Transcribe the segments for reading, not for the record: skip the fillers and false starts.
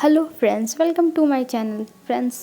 Hello friends, welcome to my channel. Friends,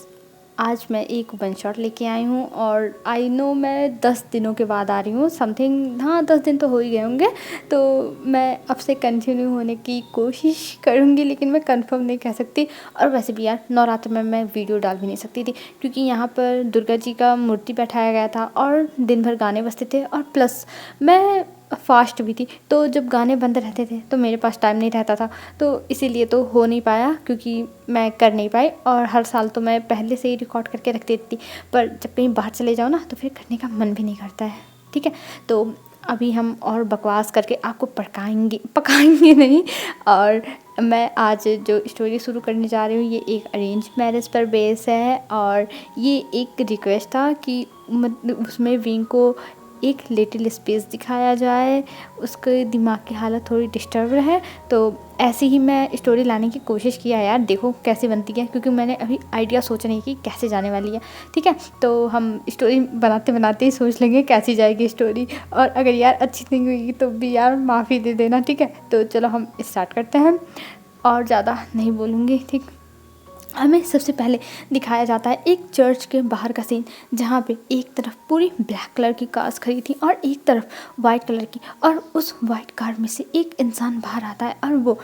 आज मैं एक वन शॉट लेके आई हूँ और आई नो मैं 10 दिनों के बाद आ रही हूँ समथिंग। हाँ, 10 दिन तो हो ही गए होंगे। तो मैं अब से कंटिन्यू होने की कोशिश करूँगी, लेकिन मैं कंफर्म नहीं कह सकती। और वैसे भी यार, नवरात्र में मैं वीडियो डाल भी नहीं सकती थी क्योंकि यहाँ पर दुर्गा जी का मूर्ति बैठाया गया था और दिन भर गाने बजते थे। और प्लस मैं फास्ट भी थी, तो जब गाने बंद रहते थे तो मेरे पास टाइम नहीं रहता था। तो इसीलिए तो हो नहीं पाया, क्योंकि मैं कर नहीं पाई। और हर साल तो मैं पहले से ही रिकॉर्ड करके रख देती, पर जब कहीं बाहर चले जाओ ना तो फिर करने का मन भी नहीं करता है। ठीक है, तो अभी हम और बकवास करके आपको पकाएंगे नहीं। और मैं आज जो स्टोरी शुरू करने जा रही हूँ, ये एक अरेंज मैरिज पर बेस है। और ये एक रिक्वेस्ट था कि उसमें विंग को एक लिटिल स्पेस दिखाया जाए। उसके दिमाग की हालत थोड़ी डिस्टर्ब है, तो ऐसे ही मैं स्टोरी लाने की कोशिश किया यार। देखो कैसे बनती है, क्योंकि मैंने अभी आइडिया सोचा नहीं कि कैसे जाने वाली है। ठीक है, तो हम स्टोरी बनाते बनाते ही सोच लेंगे कैसी जाएगी स्टोरी। और अगर यार अच्छी नहीं हुई तो भी यार माफ़ी दे देना। ठीक है, तो चलो हम स्टार्ट करते हैं और ज़्यादा नहीं बोलूँगी। ठीक, हमें सबसे पहले दिखाया जाता है एक चर्च के बाहर का सीन, जहाँ पे एक तरफ पूरी ब्लैक कलर की कार्स खड़ी थी और एक तरफ वाइट कलर की। और उस वाइट कार में से एक इंसान बाहर आता है और वो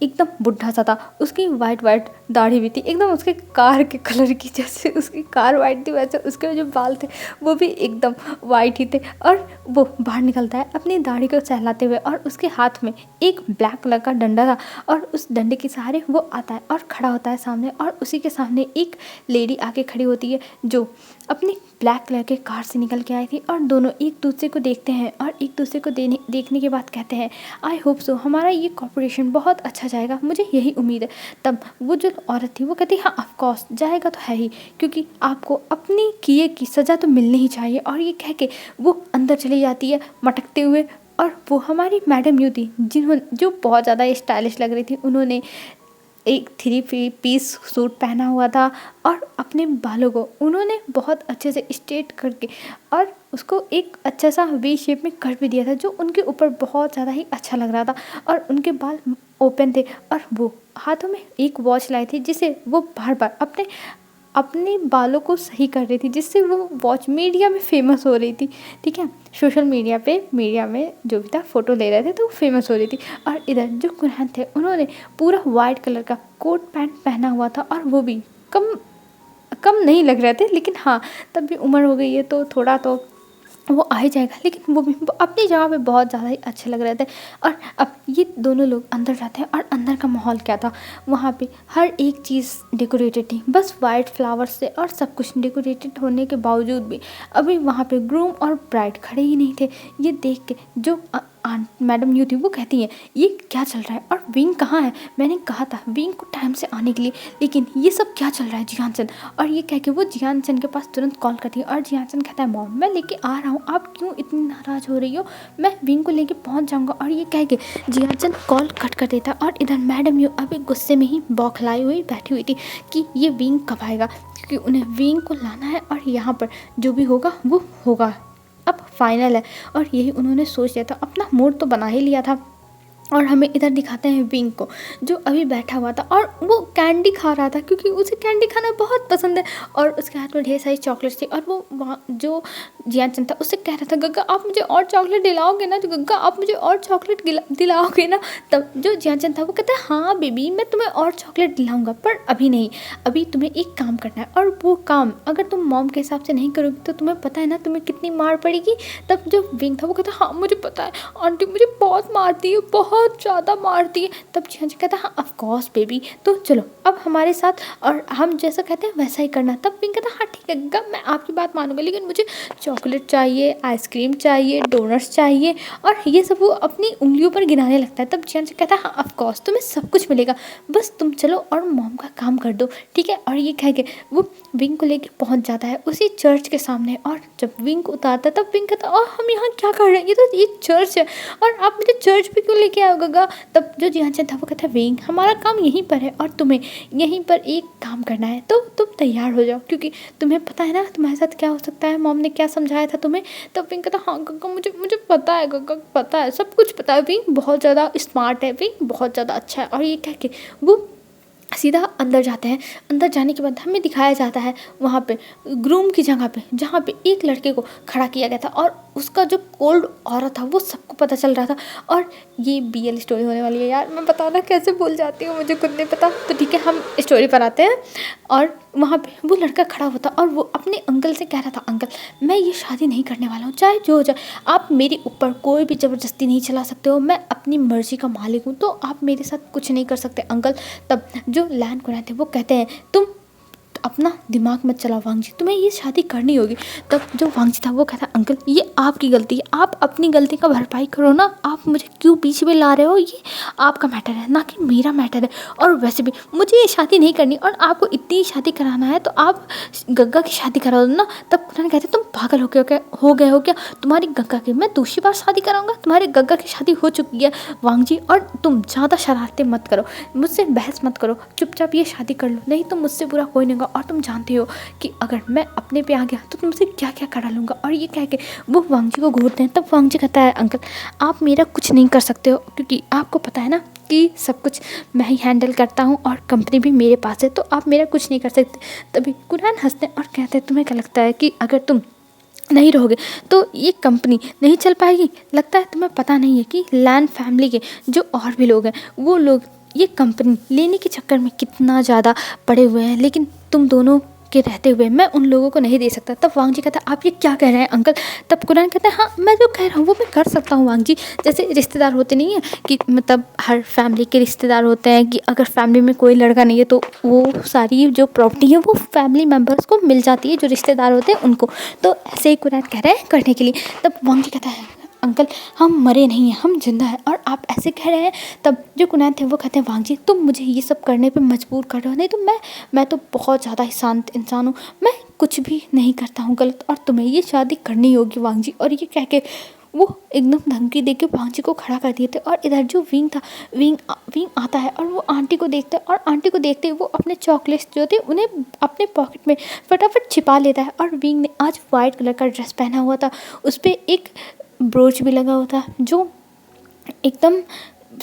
एकदम बुढ़ा सा था। उसकी वाइट वाइट दाढ़ी भी थी, एकदम उसके कार के कलर की। जैसे उसकी कार वाइट थी वैसे उसके जो बाल थे वो भी एकदम वाइट ही थे। और वो बाहर निकलता है अपनी दाढ़ी को सहलाते हुए, और उसके हाथ में एक ब्लैक कलर का डंडा था। और उस डंडे के सहारे वो आता है और खड़ा होता है सामने। और उसी के सामने एक लेडी आके खड़ी होती है जो अपनी ब्लैक कलर के कार से निकल के आई थी। और दोनों एक दूसरे को देखते हैं और एक दूसरे को देखने के बाद कहते हैं, आई होप सो, हमारा ये कॉपरेशन बहुत अच्छा जाएगा, मुझे यही उम्मीद है। तब वो जो औरत थी वो कहती, हाँ ऑफ कोर्स जाएगा तो है ही, क्योंकि आपको अपनी किए की सज़ा तो मिलनी ही चाहिए। और ये कह के वो अंदर चली जाती है मटकते हुए। और वो हमारी मैडम यू थी, जो बहुत ज़्यादा स्टाइलिश लग रही थी। उन्होंने एक 3 पीस सूट पहना हुआ था और अपने बालों को उन्होंने बहुत अच्छे से स्ट्रेट करके और उसको एक अच्छा सा वी शेप में कर भी दिया था, जो उनके ऊपर बहुत ज़्यादा ही अच्छा लग रहा था। और उनके बाल ओपन थे और वो हाथों में एक वॉच लाई थी, जिसे वो बार बार अपने अपने बालों को सही कर रही थी, जिससे वो वॉच मीडिया में फेमस हो रही थी। ठीक है, सोशल मीडिया में जो भी था फ़ोटो ले रहे थे तो फेमस हो रही थी। और इधर जो कुरहन थे उन्होंने पूरा वाइट कलर का कोट पैंट पहना हुआ था, और वो भी कम कम नहीं लग रहे थे, लेकिन हाँ तब भी उम्र हो गई है तो थोड़ा तो वो आ ही जाएगा। लेकिन वो भी अपनी जगह पे बहुत ज़्यादा ही अच्छे लग रहे थे। और अब ये दोनों लोग अंदर जाते हैं और अंदर का माहौल क्या था, वहाँ पे हर एक चीज़ डेकोरेटेड थी, बस वाइट फ्लावर्स से। और सब कुछ डेकोरेटेड होने के बावजूद भी अभी वहाँ पे ग्रूम और ब्राइड खड़े ही नहीं थे। ये देख के जो मैडम यू थी वो कहती है, ये क्या चल रहा है और विंग कहाँ है? मैंने कहा था विंग को टाइम से आने के लिए, लेकिन ये सब क्या चल रहा है जियानचन? और ये कह के वो जियानचन के पास तुरंत कॉल करती है और जियानचन कहता है, मॉम मैं लेके आ रहा हूँ, आप क्यों इतनी नाराज़ हो रही हो, मैं विंग को लेके पहुँच जाऊँगा। और ये कह के जियानचन कॉल कट कर देता। और इधर मैडम यू अभी गुस्से में ही बौखलाई हुई बैठी हुई थी कि ये विंग कब आएगा, क्योंकि उन्हें विंग को लाना है और यहाँ पर जो भी होगा वो होगा, अब फाइनल है। और यही उन्होंने सोच लिया था, अपना मूड तो बना ही लिया था। और हमें इधर दिखाते हैं विंग को, जो अभी बैठा हुआ था और वो कैंडी खा रहा था, क्योंकि उसे कैंडी खाना बहुत पसंद है। और उसके हाथ में ढेर सारी चॉकलेट्स थी। और वो वहाँ जो जियानचन था उससे कह रहा था, गग्गा आप मुझे और चॉकलेट दिलाओगे ना, तो गग्गा आप मुझे और चॉकलेट दिलाओगे ना। तब जो जियानचन था वो कहता है, हाँ बेबी मैं तुम्हें और चॉकलेट दिलाऊंगा, पर अभी नहीं, अभी तुम्हें एक काम करना है। और वो काम अगर तुम मॉम के हिसाब से नहीं करोगी तो तुम्हें पता है ना तुम्हें कितनी मार पड़ेगी। तब जो विंग था वो कहता, हाँ मुझे पता है आंटी, मुझे बहुत मारती है, बहुत ज़्यादा मारती है। तब जियानचन कहता है, हाँ ऑफ कोर्स बेबी, तो चलो अब हमारे साथ और हम जैसा कहते हैं वैसा ही करना। तब विंग कहता, हाँ ठीक है गग्गा मैं आपकी बात मानूंगा, लेकिन मुझे चॉकलेट चाहिए, आइसक्रीम चाहिए, डोनट्स चाहिए। और ये सब वो अपनी उंगलियों पर गिनाने लगता है। तब जियानचन कहता है, हाँ ऑफ कोर्स तुम्हें सब कुछ मिलेगा, बस तुम चलो और मॉम का काम कर दो, ठीक है। और ये कह के वो विंग को लेकर पहुंच जाता है उसी चर्च के सामने। और जब विंग को उतारता है तब विंग कहता है, हम यहाँ क्या कर रहे हैं, ये तो एक चर्च है और आप मुझे चर्च पे क्यों लेके आओ गग्गा। तब जो जियानचन था वो कहता है, विंग हमारा काम यहीं पर है और तुम्हें यहीं पर एक काम करना है, तो तुम तैयार हो जाओ, क्योंकि तुम्हें पता है ना तुम्हारे साथ क्या हो सकता है, मॉम ने क्या समझाया था तुम्हें। तब विंग कहता, हाँ गग्गा मुझे मुझे पता है गग्गा, पता है सब कुछ पता है, विंग बहुत ज़्यादा स्मार्ट है, विंग बहुत ज़्यादा अच्छा है। और ये कह के वो सीधा अंदर जाते हैं। अंदर जाने के बाद हमें दिखाया जाता है वहाँ पे ग्रूम की जगह पे, जहाँ पे एक लड़के को खड़ा किया गया था और उसका जो कोल्ड ऑरा था वो सबको पता चल रहा था। और ये BL स्टोरी होने वाली है यार, मैं बताना कैसे भूल जाती हूँ, मुझे खुद नहीं पता। तो ठीक है, हम स्टोरी पर आते हैं। और वहाँ पे वो लड़का खड़ा होता और वो अपने अंकल से कह रहा था, अंकल मैं ये शादी नहीं करने वाला हूँ, चाहे जो हो जाए। आप मेरे ऊपर कोई भी ज़बरदस्ती नहीं चला सकते हो, मैं अपनी मर्ज़ी का मालिक हूँ, तो आप मेरे साथ कुछ नहीं कर सकते अंकल। तब जो लैन कुनैन थे वो कहते हैं, तुम अपना दिमाग मत चलाओ वांगजी, तुम्हें ये शादी करनी होगी। तब जो वांगजी था वो कहता, अंकल ये आपकी गलती है, आप अपनी गलती का भरपाई करो ना, आप मुझे क्यों बीच में ला रहे हो, ये आपका मैटर है ना कि मेरा मैटर है। और वैसे भी मुझे ये शादी नहीं करनी, और आपको इतनी शादी कराना है तो आप गग्गा की शादी करा दो ना। तब उन्होंने कहते, तुम पागल हो गए हो क्या, तुम्हारी गग्गा की मैं दूसरी बार शादी कराऊंगा, तुम्हारी गग्गा की शादी हो चुकी है वांगजी। और तुम ज़्यादा शरारतें मत करो, मुझसे बहस मत करो, चुपचाप ये शादी कर लो, नहीं तो मुझसे बुरा कोई नहीं होगा। और तुम जानते हो कि अगर मैं अपने पे आ गया तो तुमसे क्या क्या करा लूँगा। और ये कह के वो वांगजी को घूरते हैं। तब वांगजी कहता है, अंकल आप मेरा कुछ नहीं कर सकते हो, क्योंकि आपको पता है ना कि सब कुछ मैं ही हैंडल करता हूँ और कंपनी भी मेरे पास है, तो आप मेरा कुछ नहीं कर सकते। तभी कुनैन हंसते हैं और कहते हैं, तुम्हें क्या लगता है कि अगर तुम नहीं रहोगे तो ये कंपनी नहीं चल पाएगी? लगता है तुम्हें पता नहीं है कि लैन फैमिली के जो और भी लोग हैं, वो लोग ये कंपनी लेने के चक्कर में कितना ज़्यादा पड़े हुए हैं, लेकिन तुम दोनों के रहते हुए मैं उन लोगों को नहीं दे सकता। तब वांगजी कहता है, आप ये क्या कह रहे हैं अंकल? तब कुनैन कहता है, हाँ मैं जो कह रहा हूँ वो मैं कर सकता हूँ वांगजी। जैसे रिश्तेदार होते नहीं हैं कि मतलब हर फैमिली के रिश्तेदार होते हैं कि अगर फैमिली में कोई लड़का नहीं है तो वो सारी जो प्रॉपर्टी है वो फैमिली मेम्बर्स को मिल जाती है, जो रिश्तेदार होते हैं उनको। तो ऐसे ही कुनैन कह रहे हैं करने के लिए। तब वांगजी कहता है, अंकल हम मरे नहीं हैं, हम जिंदा हैं और आप ऐसे कह रहे हैं। तब जो कुनैन थे वो कहते हैं, वांगजी तुम मुझे ये सब करने पे मजबूर कर रहे हो, नहीं तो मैं तो बहुत ज़्यादा ही शांत इंसान हूँ, मैं कुछ भी नहीं करता हूँ गलत, और तुम्हें ये शादी करनी होगी वांगजी। और ये कह के वो एकदम धमकी दे के वांगजी को खड़ा कर दिए थे। और इधर जो विंग था, विंग आता है और वो आंटी को देखता है, और आंटी को देखते ही वो अपने चॉकलेट्स जो थे उन्हें अपने पॉकेट में फटाफट छिपा लेता है। और विंग ने आज वाइट कलर का ड्रेस पहना हुआ था, उस पर एक ब्रोच भी लगा हुआ था जो एकदम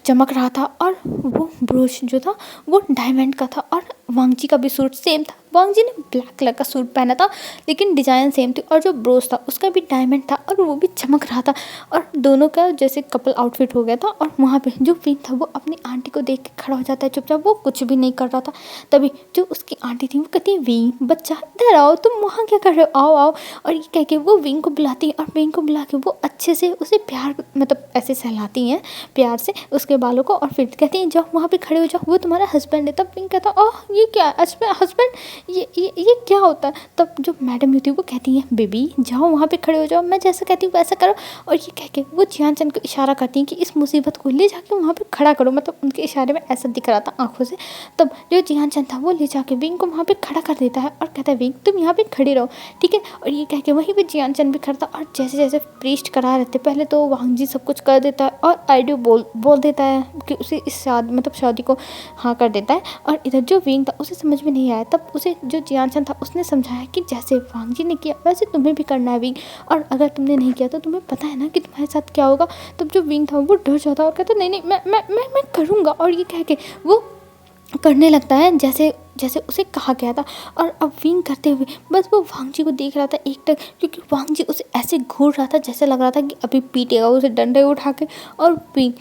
चमक रहा था, और वो ब्रोच जो था वो डायमंड का था। और वांगजी का भी सूट सेम था, वांगजी ने ब्लैक कलर का सूट पहना था लेकिन डिज़ाइन सेम थी, और जो ब्रोच था उसका भी डायमंड था और वो भी चमक रहा था, और दोनों का जैसे कपल आउटफिट हो गया था। और वहाँ पे जो विंग था वो अपनी आंटी को देख के खड़ा हो जाता है चुपचाप, वो कुछ भी नहीं कर रहा था। तभी जो उसकी आंटी थी वो कहती है, विंग बच्चा इधर आओ, तुम वहाँ क्या कर रहे हो, आओ आओ। और ये कह के वो विंग को बुलाती है, और विंग को बुला के वो अच्छे से उसे प्यार मतलब ऐसे सहलाती हैं प्यार से उसके बालों को, और फिर कहती हैं, जाओ वहाँ पे खड़े हो जाओ, वो तुम्हारा हस्बैंड है। तब विंग कहता, ओह ये क्या हस्बैंड, ये क्या होता है? तब जो मैडम होती है वो कहती हैं, बेबी जाओ वहाँ पे खड़े हो जाओ, मैं जैसा कहती हूँ वैसा करो। और ये कह के वो जियान चंद को इशारा करती हैं कि इस मुसीबत को ले जाके वहाँ पे खड़ा करो, मतलब उनके इशारे में ऐसा दिख रहा था आंखों से। तब जो जियान चंद था वो ले जाके विंग को वहाँ पे खड़ा कर देता है और कहता है, विंग तुम यहाँ पे खड़े रहो, ठीक है। और ये कह के वहीं पे जियान चंद भी खड़ा था, और जैसे जैसे प्रीस्ट करा रहते पहले तो वांगजी सब कुछ कर देता है और आइडियो बोल देता है कि उसे इस शादी को हाँ कर देता है। और इधर जो विंग था उसे समझ में नहीं आया, तब उसे जो जियान चंद था उसने समझाया कि जैसे वांगजी ने किया वैसे तुम्हें भी करना है विंग, और अगर तुमने नहीं किया तो तुम्हें पता है ना कि तुम्हारे साथ क्या होगा। तब जो विंग था वो डर जाता और कहता, नहीं मैं करूँगा। और ये कह के वो करने लगता है जैसे जैसे उसे कहा गया था। और अब विंग करते हुए बस वो वांगजी को देख रहा था एकटक, क्योंकि वांगजी उसे ऐसे घूर रहा था जैसे लग रहा था कि अभी पीटेगा उसे डंडे उठा के। और विंग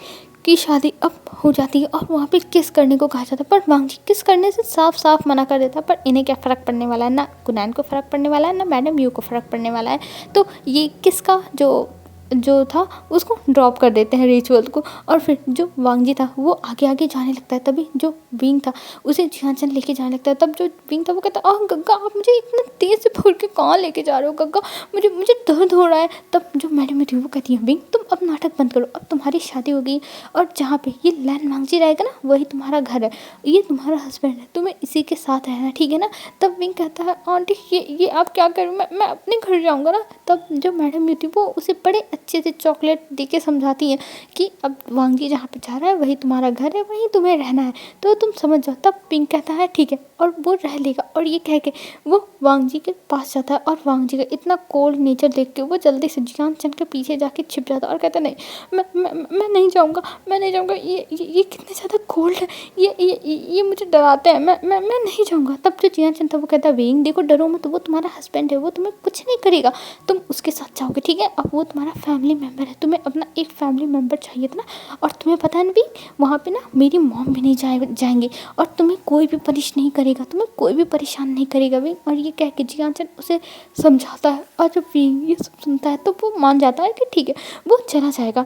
की शादी अब हो जाती है और वहाँ पे किस करने को कहा जाता है, पर वांगजी किस करने से साफ साफ मना कर देता है। पर इन्हें क्या फ़र्क पड़ने वाला है, ना कुनैन को फ़र्क पड़ने वाला है ना मैडम यू को फ़र्क पड़ने वाला है। तो ये किसका जो था उसको ड्रॉप कर देते हैं रिचुअल को, और फिर जो वांगजी था वो आगे आगे जाने लगता है। तभी जो विंग था उसे जियान चंद लेके जाने लगता है। तब जो विंग था वो कहता है, गग्गा आप मुझे इतना तेज़ से पकड़ के कहाँ लेके जा रहे हो गग्गा, मुझे दर्द हो रहा है। तब जो मैडम थी वो कहती है, विंग तुम अब नाटक बंद करो, अब तुम्हारी शादी हो गई और जहाँ पे ये लैन वांगजी रहेगा ना वही तुम्हारा घर है, ये तुम्हारा हस्बैंड है, तुम्हें इसी के साथ रहना, ठीक है ना। तब विंग कहता है, आंटी ये आप क्या करूँ, मैं अपने घर जाऊँगा ना। तब जो मैडम थी वो उसे बड़े अच्छे से चॉकलेट दे के समझाती हैं कि अब वांग जी जहाँ पे जा रहा है वही तुम्हारा घर है, वहीं तुम्हें रहना है, तो तुम समझ जाओ। तब पिंक कहता है ठीक है, और वो रह लेगा। और ये कह के वो वांग जी के पास जाता है और वांग जी का इतना कोल्ड नेचर देख के वो जल्दी से जियान चंद के पीछे जाके छिप जाता है और कहता है नहीं, मैं नहीं जाऊँगा, मैं नहीं जाऊँगा, ये कितने ज़्यादा कोल्ड है, ये मुझे डराते हैं, मैं नहीं जाऊँगा। तब जो जियान चंद था वो कहता है विंग देखो डरो मत, वो तुम्हारा हस्बैंड है, वो तुम्हें कुछ नहीं करेगा, तुम उसके साथ जाओगे ठीक है। अब वो तुम्हारा फैमिली मेम्बर है, तुम्हें अपना एक फैमिली मेम्बर चाहिए था ना, और तुम्हें पता है ना विंग, वहाँ पे ना मेरी मॉम भी नहीं जाएंगे, और तुम्हें कोई भी पनिश नहीं करेगा, तुम्हें कोई भी परेशान नहीं करेगा विंग। और ये कह के जियान चंद उसे समझाता है, और जब विंग ये सब सुनता है तो वो मान जाता है कि ठीक है वो चला जाएगा।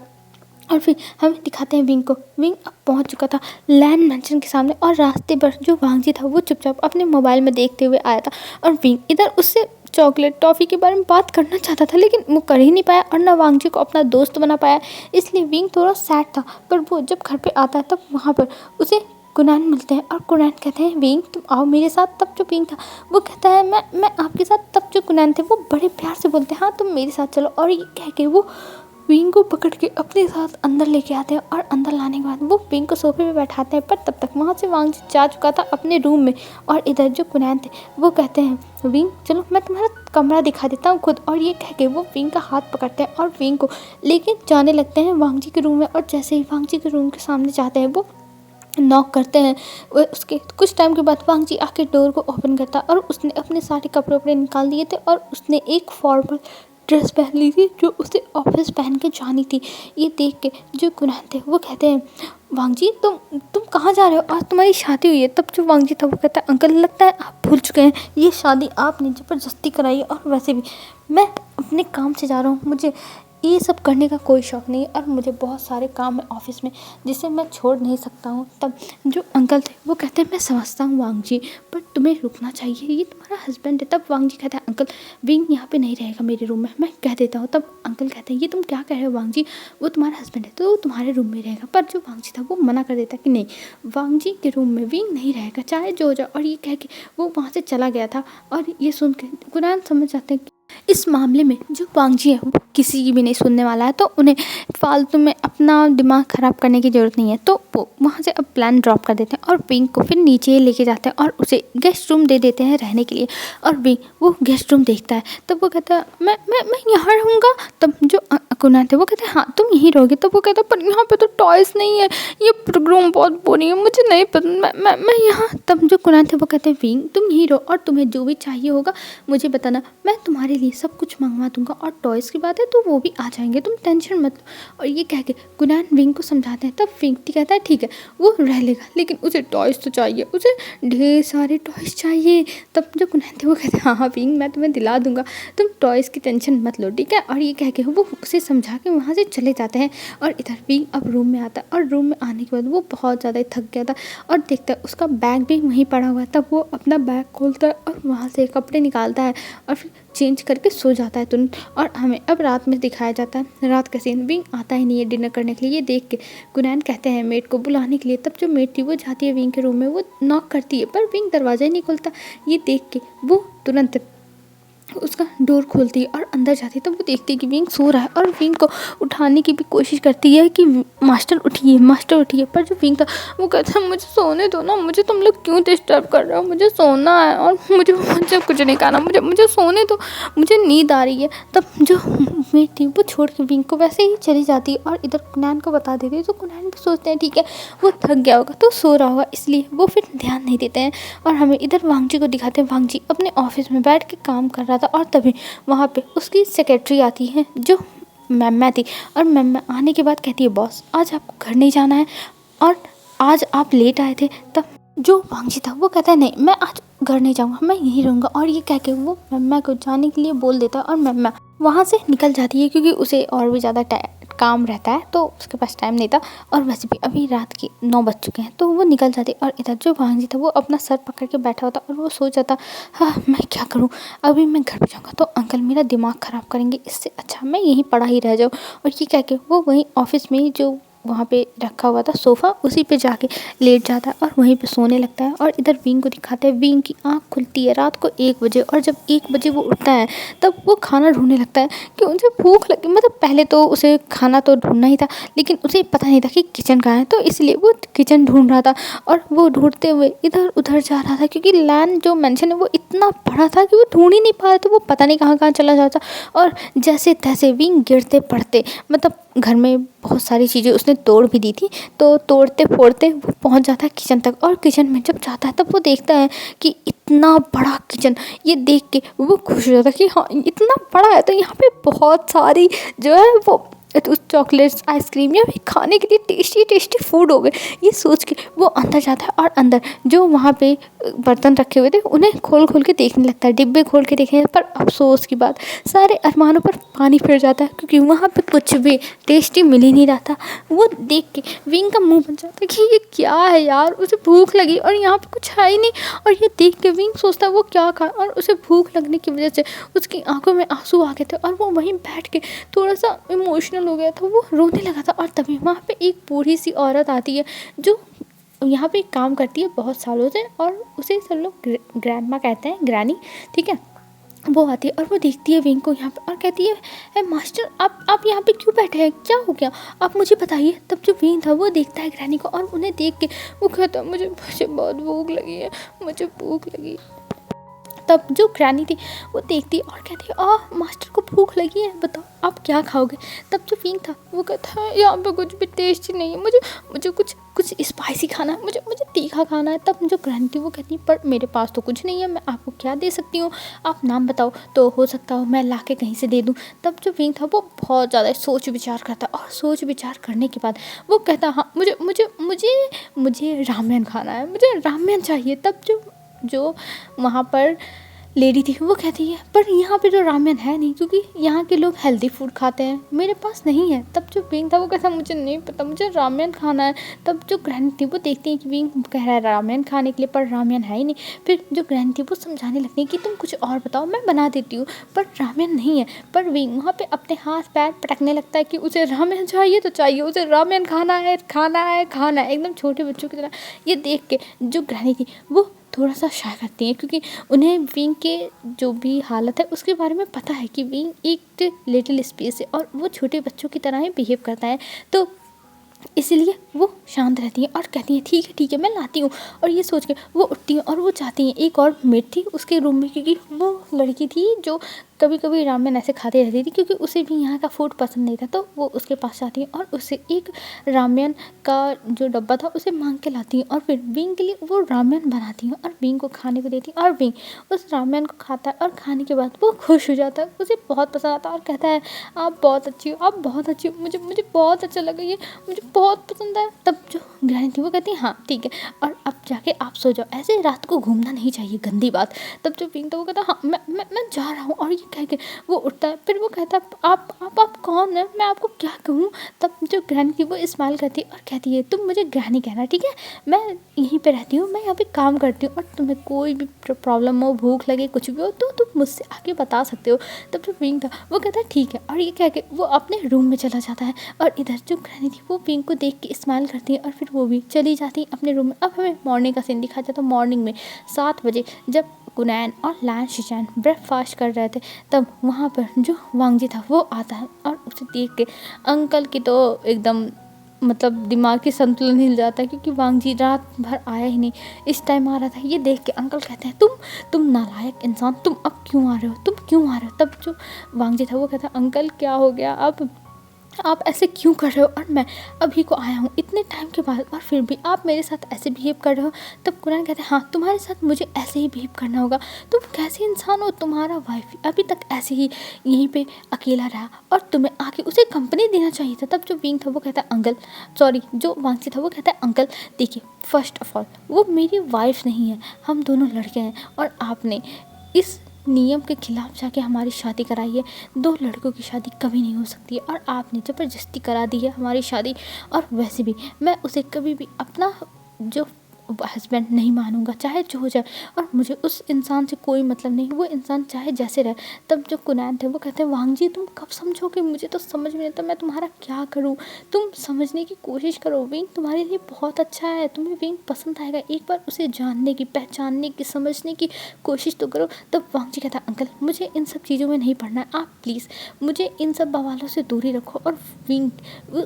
और फिर हमें दिखाते हैं विंग को। विंग अब पहुंच चुका था लैंड मैंशन के सामने, और रास्ते पर जो वांग जी था वो चुपचाप अपने मोबाइल में देखते हुए आया था, और विंग इधर उससे चॉकलेट टॉफ़ी के बारे में बात करना चाहता था, लेकिन वो कर ही नहीं पाया और ना वांग जी को अपना दोस्त बना पाया, इसलिए विंग थोड़ा सैड था। पर वो जब घर पे आता है तब वहाँ पर उसे कुनैन मिलते हैं, और कुनैन कहते हैं विंग तुम आओ मेरे साथ। तब जो विंग था वो कहता है मैं आपके साथ। तब जो कुनैन थे वो बड़े प्यार से बोलते हैं हाँ तुम मेरे साथ चलो, और ये कह के वो विंग को पकड़ के अपने साथ अंदर लेके आते हैं, और अंदर लाने के बाद वो विंग को सोफे पे बैठाते हैं। पर तब तक वहाँ से वांग जी जा चुका था अपने रूम में, और इधर जो कुनैन थे वो कहते हैं विंग चलो मैं तुम्हारा कमरा दिखा देता हूँ खुद। और ये कह के वो विंग का हाथ पकड़ते हैं और विंग को लेके जाने लगते हैं वांग जी के रूम में। और जैसे ही वांग जी के रूम के सामने जाते हैं वो नॉक करते हैं, उसके कुछ टाइम के बाद वांग जी आके डोर को ओपन करता, और उसने अपने सारे कपड़े वपड़े निकाल दिए थे, और उसने एक फॉर्मल ड्रेस पहन ली थी जो उसे ऑफिस पहन के जानी थी। ये देख के जो कुनैन थे वो कहते हैं वांग जी तुम कहाँ जा रहे हो, आज तुम्हारी शादी हुई है। तब जो वांग जी था वो कहता है अंकल लगता है आप भूल चुके हैं, ये शादी आपने ज़बरदस्ती कराई है, और वैसे भी मैं अपने काम से जा रहा हूँ, मुझे ये सब करने का कोई शौक़ नहीं है, और मुझे बहुत सारे काम है ऑफिस में जिसे मैं छोड़ नहीं सकता हूँ। तब जो अंकल थे वो कहते हैं मैं समझता हूँ वांग जी, पर तुम्हें रुकना चाहिए, ये तुम्हारा हस्बैंड है। तब वांग जी कहता है अंकल विंग यहाँ पे नहीं रहेगा मेरे रूम में, मैं कह देता हूँ। तब अंकल कहते हैं ये तुम क्या कह रहे हो वांग जी, वो तुम्हारा हस्बैंड है तो वो तुम्हारे रूम में रहेगा। पर जो वांग जी था वो मना कर देता कि नहीं, वांग जी के रूम में विंग नहीं रहेगा चाहे जो हो जाए। और ये कह के वो वहाँ से चला गया था। और ये सुन के कुनैन समझ जाते हैं इस मामले में जो वांग जी है वो किसी की भी नहीं सुनने वाला है, तो उन्हें फालतू में अपना दिमाग ख़राब करने की ज़रूरत नहीं है। तो वो वहाँ से अब प्लान ड्रॉप कर देते हैं और विंग को फिर नीचे लेके जाते हैं और उसे गेस्ट रूम दे देते हैं रहने के लिए। और विंग वो गेस्ट रूम देखता है तब वो कहता है मैं यहाँ रहूँगा। तब जो कुनैन थे वो कहते हैं हाँ तुम यहीं रहोगे। तब वो कहता है पर यहाँ पे तो टॉयज़ नहीं है, ये रूम बहुत बोरिंग है, मुझे नहीं पसंद, मैं यहाँ। तब जो कुनैन थे वो कहते हैं विंग तुम यहीं रहो और तुम्हें जो भी चाहिए होगा मुझे बताना, मैं तुम्हारे लिए सब कुछ मंगवा दूंगा। और टॉयज़ की बात है तो वो भी आ जाएंगे, तुम टेंशन मत लो। और ये कह के कुनैन विंग को समझाते हैं। तब विंग कहता है ठीक है वो रह लेगा, लेकिन उसे टॉयज़ तो चाहिए, उसे ढेर सारे टॉयज़ चाहिए। तब जो कुनैन थे वो कहते हैं हाँ हाँ विंग मैं तुम्हें दिला दूंगा, तुम टॉयज़ की टेंशन मत लो ठीक है। और ये कह के वो उसे समझा के वहाँ से चले जाते हैं। और इधर विंग अब रूम में आता है और रूम में आने के बाद वो बहुत ज़्यादा थक गया था और देखता है उसका बैग भी वहीं पड़ा हुआ है। तब वो अपना बैग खोलता है और वहाँ से कपड़े निकालता है और फिर चेंज करके सो जाता है तुरंत। और हमें अब रात में दिखाया जाता है रात का सीन। विंग आता ही नहीं है डिनर करने के लिए। ये देख के कुनैन कहते हैं मेड को बुलाने के लिए। तब जो मेड थी वो जाती है विंग के रूम में, वो नॉक करती है पर विंग दरवाज़ा ही नहीं खोलता। ये देख के वो तुरंत उसका डोर खोलती है और अंदर जाती है। तब वो देखती है कि विंग सो रहा है और विंग को उठाने की भी कोशिश करती है कि मास्टर उठिए। पर जो विंग था वो कहता है मुझे सोने दो ना, मुझे तुम लोग क्यों डिस्टर्ब कर रहे हो, मुझे सोना है और मुझे कुछ नहीं खाना, मुझे सोने दो, मुझे नींद आ रही है। तब जो मेड थी वो छोड़ के विंग को वैसे ही चली जाती है और इधर कुनैन को बता देती है। तो कुनैन भी सोचते हैं ठीक है वो थक गया होगा तो सो रहा होगा, इसलिए वो फिर ध्यान नहीं देते हैं। और हमें इधर वांग जी को दिखाते हैं। वांग जी अपने ऑफिस में बैठ के काम कर रहा था और तभी वहाँ पे उसकी सेक्रेटरी आती है जो मैम थी। और मैम आने के बाद कहती है बॉस आज आपको घर नहीं जाना है और आज आप लेट आए थे। तब जो वांग जी था वो कहता है नहीं मैं आज घर नहीं जाऊँगा, मैं यहीं रहूँगा। और ये कह के वो मैम को जाने के लिए बोल देता है और मैम वहाँ से निकल जाती है क्योंकि उसे और भी ज़्यादा काम रहता है तो उसके पास टाइम नहीं था। और वैसे भी अभी रात के 9 बज चुके हैं तो वो निकल जाती। और इधर जो वांग जी था वो अपना सर पकड़ के बैठा होता और वो सोच जाता हाँ मैं क्या करूँ, अभी मैं घर पे जाऊँगा तो अंकल मेरा दिमाग ख़राब करेंगे, इससे अच्छा मैं यहीं पड़ा ही रह जाऊँ। और ये कह के वो वहीं ऑफिस में ही जो वहाँ पे रखा हुआ था सोफ़ा, उसी पे जाके लेट जाता है और वहीं पे सोने लगता है। और इधर विंग को दिखाते हैं, विंग की आँख खुलती है रात को 1 बजे, और जब 1 बजे वो उठता है तब वो खाना ढूँढने लगता है कि उसे भूख लगी। मतलब पहले तो उसे खाना तो ढूँढना ही था, लेकिन उसे पता नहीं था कि किचन कहाँ है, तो इसलिए वो किचन ढूँढ रहा था और वो ढूँढते हुए इधर-उधर जा रहा था, क्योंकि लैंड जो मेंशन है वो इतना बड़ा था कि वो ढूँढ ही नहीं पा रहा था, वो पता नहीं कहाँ-कहाँ चला जाता। और जैसे-तैसे विंग गिरते-पड़ते, मतलब घर में बहुत सारी चीज़ें उसने तोड़ भी दी थी, तो तोड़ते-फोड़ते वो पहुँच जाता है किचन तक। और किचन में जब जाता है तब वो देखता है कि इतना बड़ा किचन। ये देख के वो खुश हो जाता है कि हाँ, इतना बड़ा है तो यहाँ पे बहुत सारी जो है वो उस चॉकलेट्स, आइसक्रीम या फिर खाने के लिए टेस्टी-टेस्टी फूड होंगे। ये सोच के वो अंदर जाता है और अंदर जो वहाँ पे बर्तन रखे हुए थे उन्हें खोल-खोल के देखने लगता है, डिब्बे खोल के देखने पर अफ़सोस की बात, सारे अरमानों पर पानी फिर जाता है, क्योंकि वहाँ पे कुछ भी टेस्टी मिल ही नहीं रहा था। वो देख के विंग का मुँह बन जाता है कि ये क्या है यार, उसे भूख लगी और यहाँ पे कुछ है ही नहीं। और ये देख के विंग सोचता है वो क्या खाए, और उसे भूख लगने की वजह से उसकी आँखों में आँसू आ गए थे और वो वहीं बैठ के थोड़ा-सा इमोशनल हो गया था, वो रोने लगा था। और तभी वहाँ पे एक बूढ़ी सी औरत आती है जो यहाँ पे काम करती है बहुत सालों से, और उसे सब लोग ग्रैंडमा कहते हैं, ग्रैनी, ठीक है। वो आती है और वो देखती है विंग को यहाँ पे और कहती है, मास्टर आप यहाँ पे क्यों बैठे हैं, क्या हो गया, आप मुझे बताइए। तब जो विंग था वो देखता है ग्रैनी को और उन्हें देख के वो कहता है, मुझे बहुत भूख लगी है, मुझे भूख लगी। तब जो ग्रैनी थी वो देखती और कहती है, मास्टर को भूख लगी है, बताओ आप क्या खाओगे। तब जो विंग था वो कहता है, यहाँ पे कुछ भी टेस्टी नहीं है, मुझे कुछ स्पाइसी खाना है, मुझे तीखा खाना है। तब जो ग्रैनी थी वो कहती है, पर मेरे पास तो कुछ नहीं है, मैं आपको क्या दे सकती हूँ, आप नाम बताओ तो हो सकता हो मैं ला के कहीं से दे दूँ। तब जो विंग था वो बहुत ज़्यादा सोच विचार करता, और सोच विचार करने के बाद वो कहता, हाँ मुझे रामेन खाना है, मुझे रामेन चाहिए। तब जो वहाँ पर लेडी थी वो कहती है, पर यहाँ पे तो रामेन है नहीं, क्योंकि यहाँ के लोग हेल्दी फूड खाते हैं, मेरे पास नहीं है। तब जो विंग था वो कहता, मुझे नहीं पता, मुझे रामेन खाना है। तब जो ग्रैनी थी वो देखती है कि विंग कह रहा है रामेन खाने के लिए, पर रामेन है ही नहीं। फिर जो ग्रैनी थी वो समझाने लगती है कि तुम कुछ और बताओ, मैं बना देती हूँ, पर रामेन नहीं है। पर विंग वहाँ पे अपने हाथ पैर पटकने लगता है कि उसे रामेन चाहिए तो चाहिए, उसे रामेन खाना है, एकदम छोटे बच्चों की तरह। ये देख के जो ग्रैनी थी वो थोड़ा सा शाय करती हैं, क्योंकि उन्हें विंग के जो भी हालत है उसके बारे में पता है कि विंग एक लिटिल स्पेस है और वो छोटे बच्चों की तरह ही बिहेव करता है। तो इसलिए वो शांत रहती हैं और कहती हैं, ठीक है मैं लाती हूँ। और ये सोच के वो उठती हैं और वो चाहती हैं, एक और मेड थी उसके रूम में, क्योंकि वो लड़की थी जो कभी कभी रामेन ऐसे खाते रहती थी, क्योंकि उसे भी यहाँ का फूड पसंद नहीं था। तो वो उसके पास जाती हैं और उसे एक रामेन का जो डब्बा था उसे मांग के लाती हैं, और फिर विंग के लिए वो रामेन बनाती हैं और विंग को खाने को देती हैं। और विंग उस रामेन को खाता है और खाने के बाद वो खुश हो जाता है, उसे बहुत पसंद आता है और कहता है, आप बहुत अच्छी हो, मुझे बहुत अच्छा लगा, ये मुझे बहुत पसंद है। तब जो ग्रैनी थी वो कहती है, हाँ ठीक है, और अब जाके आप सो जाओ, ऐसे रात को घूमना नहीं चाहिए, गंदी बात। तब जो विंग था वो कहता है, हाँ मैं जा रहा हूँ। और ये कह के वो उठता है। फिर वो कहता है, आप कौन है, मैं आपको क्या कहूँ। तब जो ग्रैनी थी वो स्माइल करती है और कहती है, तुम मुझे ग्रैनी कहना, ठीक है, मैं यहीं पे रहती हूँ, मैं यहाँ पे काम करती हूँ, और तुम्हें कोई भी प्रॉब्लम हो, भूख लगे, कुछ भी हो तो तुम मुझसे आके बता सकते हो। तब जो विंग था वो कहता है ठीक है, और ये कह के वो अपने रूम में चला जाता है। और इधर जो ग्रैनी थी वो विंग को देख के स्माइल करती है और फिर वो भी चली जाती है अपने रूम में। अब हमें मॉर्निंग का सीन दिखाया जाता है। मॉर्निंग में 7 बजे जब कुनैन और लैन शिचैन ब्रेकफास्ट कर रहे थे, तब वहाँ पर जो वांगजी था वो आता है और उसे देख के अंकल की तो एकदम मतलब दिमागी संतुलन हिल जाता है, क्योंकि वांगजी रात भर आया ही नहीं, इस टाइम आ रहा था। ये देख के अंकल कहते हैं, तुम नालायक इंसान, तुम अब क्यों आ रहे हो। तब जो वांगजी था वो कहता है, अंकल क्या हो गया, आप ऐसे क्यों कर रहे हो, और मैं अभी को आया हूँ इतने टाइम के बाद और फिर भी आप मेरे साथ ऐसे बिहेव कर रहे हो। तब कुनैन कहते हैं, हाँ तुम्हारे साथ मुझे ऐसे ही बिहेव करना होगा, तुम कैसे इंसान हो, तुम्हारा वाइफ अभी तक ऐसे ही यहीं पे अकेला रहा और तुम्हें आके उसे कंपनी देना चाहिए था। तब जो विंग था वो कहता है, अंकल सॉरी, जो वांगजी था वो कहता है, अंकल देखिए, फर्स्ट ऑफ ऑल वो मेरी वाइफ नहीं है, हम दोनों लड़के हैं, और आपने इस नियम के खिलाफ जाके हमारी शादी कराई है। 2 लड़कों की शादी कभी नहीं हो सकती है, और आपने ज़बरदस्ती करा दी है हमारी शादी। और वैसे भी मैं उसे कभी भी अपना जो हस्बैंड नहीं मानूंगा, चाहे जो हो जाए, और मुझे उस इंसान से कोई मतलब नहीं, वो इंसान चाहे जैसे रहे। तब जो कुनैन थे वो कहते हैं वांग जी तुम कब समझोगे, मुझे तो समझ में नहीं आता मैं तुम्हारा क्या करूँ, तुम समझने की कोशिश करो, विंग तुम्हारे लिए बहुत अच्छा है, तुम्हें विंग पसंद आएगा, एक बार उसे जानने की, पहचानने की, समझने की कोशिश तो करो। तब वांग जी कहता है अंकल मुझे इन सब चीज़ों में नहीं पढ़ना है, आप प्लीज़ मुझे इन सब बवालों से दूरी रखो, और विंग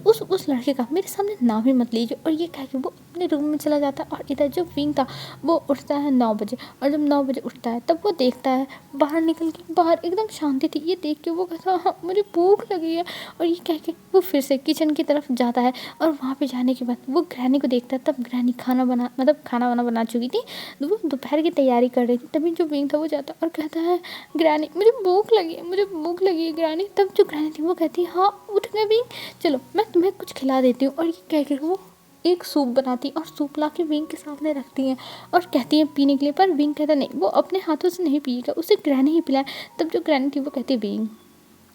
उस लड़के का मेरे सामने नाम ही मत लीजिए। और ये कह के वो अपने रूम में चला जाता है। और इधर जो विंग था वो उठता है 9 बजे, और जब 9 बजे उठता है तब वो देखता है बाहर निकल के, बाहर एकदम शांति थी। ये देख के वो कहता हाँ मुझे भूख लगी है, और ये कह के वो फिर से किचन की तरफ जाता है। और वहाँ पे जाने के बाद वो ग्रैनी को देखता है, तब ग्रैनी खाना वाना बना चुकी थी, तो वो दोपहर की तैयारी कर रही थी। तभी जो विंग था वो जाता है और कहता है ग्रैनी मुझे भूख लगी है ग्रैनी। तब जो ग्रैनी थी वो कहती है हाँ उठ गए विंग, चलो मैं तुम्हें कुछ खिला देती हूँ। और ये कह के वो एक सूप बनाती और सूप ला के विंग के सामने रखती हैं और कहती हैं पीने के लिए। पर विंग कहता नहीं, वो अपने हाथों से नहीं पिएगा, उसे ग्रैनी ही पिलाए। तब जो ग्रैनी थी वो कहती विंग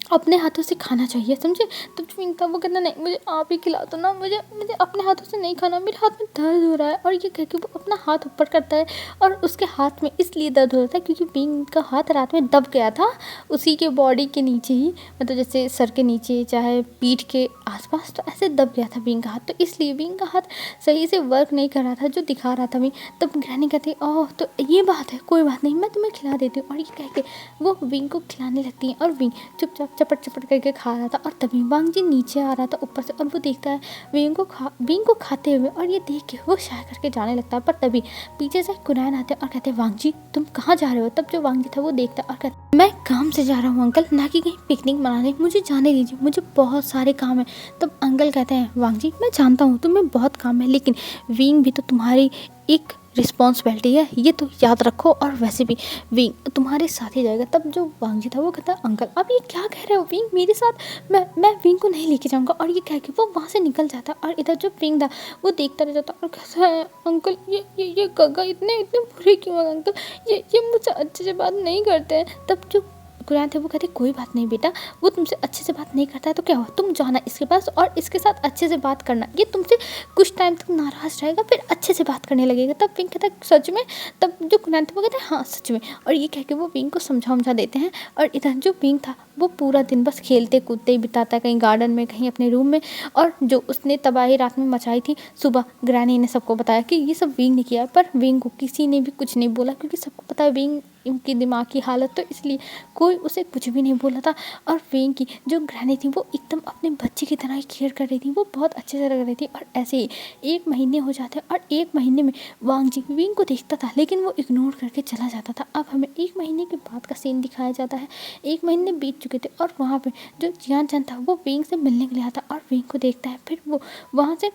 अपने हाथों से खाना चाहिए, समझे। तब जो विंग था वो कहता नहीं मुझे आप ही खिला दो ना, मुझे अपने हाथों से नहीं खाना, मेरे हाथ में दर्द हो रहा है। और ये कह के वो अपना हाथ ऊपर करता है, और उसके हाथ में इसलिए दर्द हो रहा था क्योंकि विंग का हाथ रात में दब गया था उसी के बॉडी के नीचे ही, मतलब जैसे सर के नीचे चाहे पीठ के आसपास, तो ऐसे दब गया था विंग का हाथ। तो इसलिए विंग का हाथ सही से वर्क नहीं कर रहा था जो दिखा रहा था विंग। तब ग्रैनी कहती ओह तो ये बात है, कोई बात नहीं मैं तुम्हें खिला देती हूँ। और ये कह के वो विंग को खिलाने लगती हैं, और विंग चुपचाप चपट चपट करके खा रहा था। और तभी वांग जी नीचे आ रहा था ऊपर से, और वो देखता है विंग को खाते हुए, और ये देख के वो शाय करके जाने लगता है। पर तभी पीछे से कुनैन आते हैं और कहते हैं वांग जी तुम कहाँ जा रहे हो। तब जो वांग जी था वो देखता है और कहता मैं काम से जा रहा हूँ अंकल, ना कि कहीं पिकनिक मनाने, मुझे जाने दीजिए, मुझे बहुत सारे काम है। तब अंकल कहते हैं वांग जी मैं जानता हूँ तुम्हें बहुत काम है, लेकिन विंग भी तो तुम्हारी एक रिस्पॉन्सिबिलिटी है, ये तो याद रखो, और वैसे भी विंग तुम्हारे साथ ही जाएगा। तब जो वांग जी था वो कहता है अंकल आप ये क्या कह रहे हो, विंग मेरे साथ, मैं विंग को नहीं लेके जाऊंगा। और ये कह के वो वहाँ से निकल जाता है। और इधर जो विंग था वो देखता रह जाता और कहता है अंकल ये गग्गा इतने बुरे क्यों हैं अंकल, ये मुझसे अच्छे से बात नहीं करते हैं। तब जो कुनैन थे वो कहते कोई बात नहीं बेटा, वो तुमसे अच्छे से बात नहीं करता है तो क्या हुआ, तुम जाना इसके पास और इसके साथ अच्छे से बात करना, ये तुमसे कुछ टाइम तक नाराज़ रहेगा फिर अच्छे से बात करने लगेगा। तब विंग कहता है सच में। तब जो कुनैन थे वो कहते हैं हाँ सच में। और ये कह के वो विंग को समझा देते हैं। और इधर जो विंग था वो पूरा दिन बस खेलते कूदते ही बिताता है, कहीं गार्डन में कहीं अपने रूम में। और जो उसने तबाही रात में मचाई थी, सुबह ग्रैनी ने सबको बताया कि ये सब विंग ने किया। पर विंग को किसी ने भी कुछ नहीं बोला क्योंकि सबको पता है विंग की दिमाग की हालत, तो इसलिए कोई उसे कुछ भी नहीं बोला था। और विंग की जो ग्रैनी थी वो एकदम अपने बच्चे की तरह ही केयर कर रही थी, वो बहुत अच्छे से लग रही थी। और ऐसे ही 1 महीने हो जाते और 1 महीने में वांग जी विंग को देखता था लेकिन वो इग्नोर करके चला जाता था। अब हमें 1 महीने के बाद का सीन दिखाया जाता है। 1 महीने बीत चुके थे और वहाँ पे जो जियान चंद था वो विंग से मिलने के लिए आता और विंग को देखता है, फिर वो वहाँ से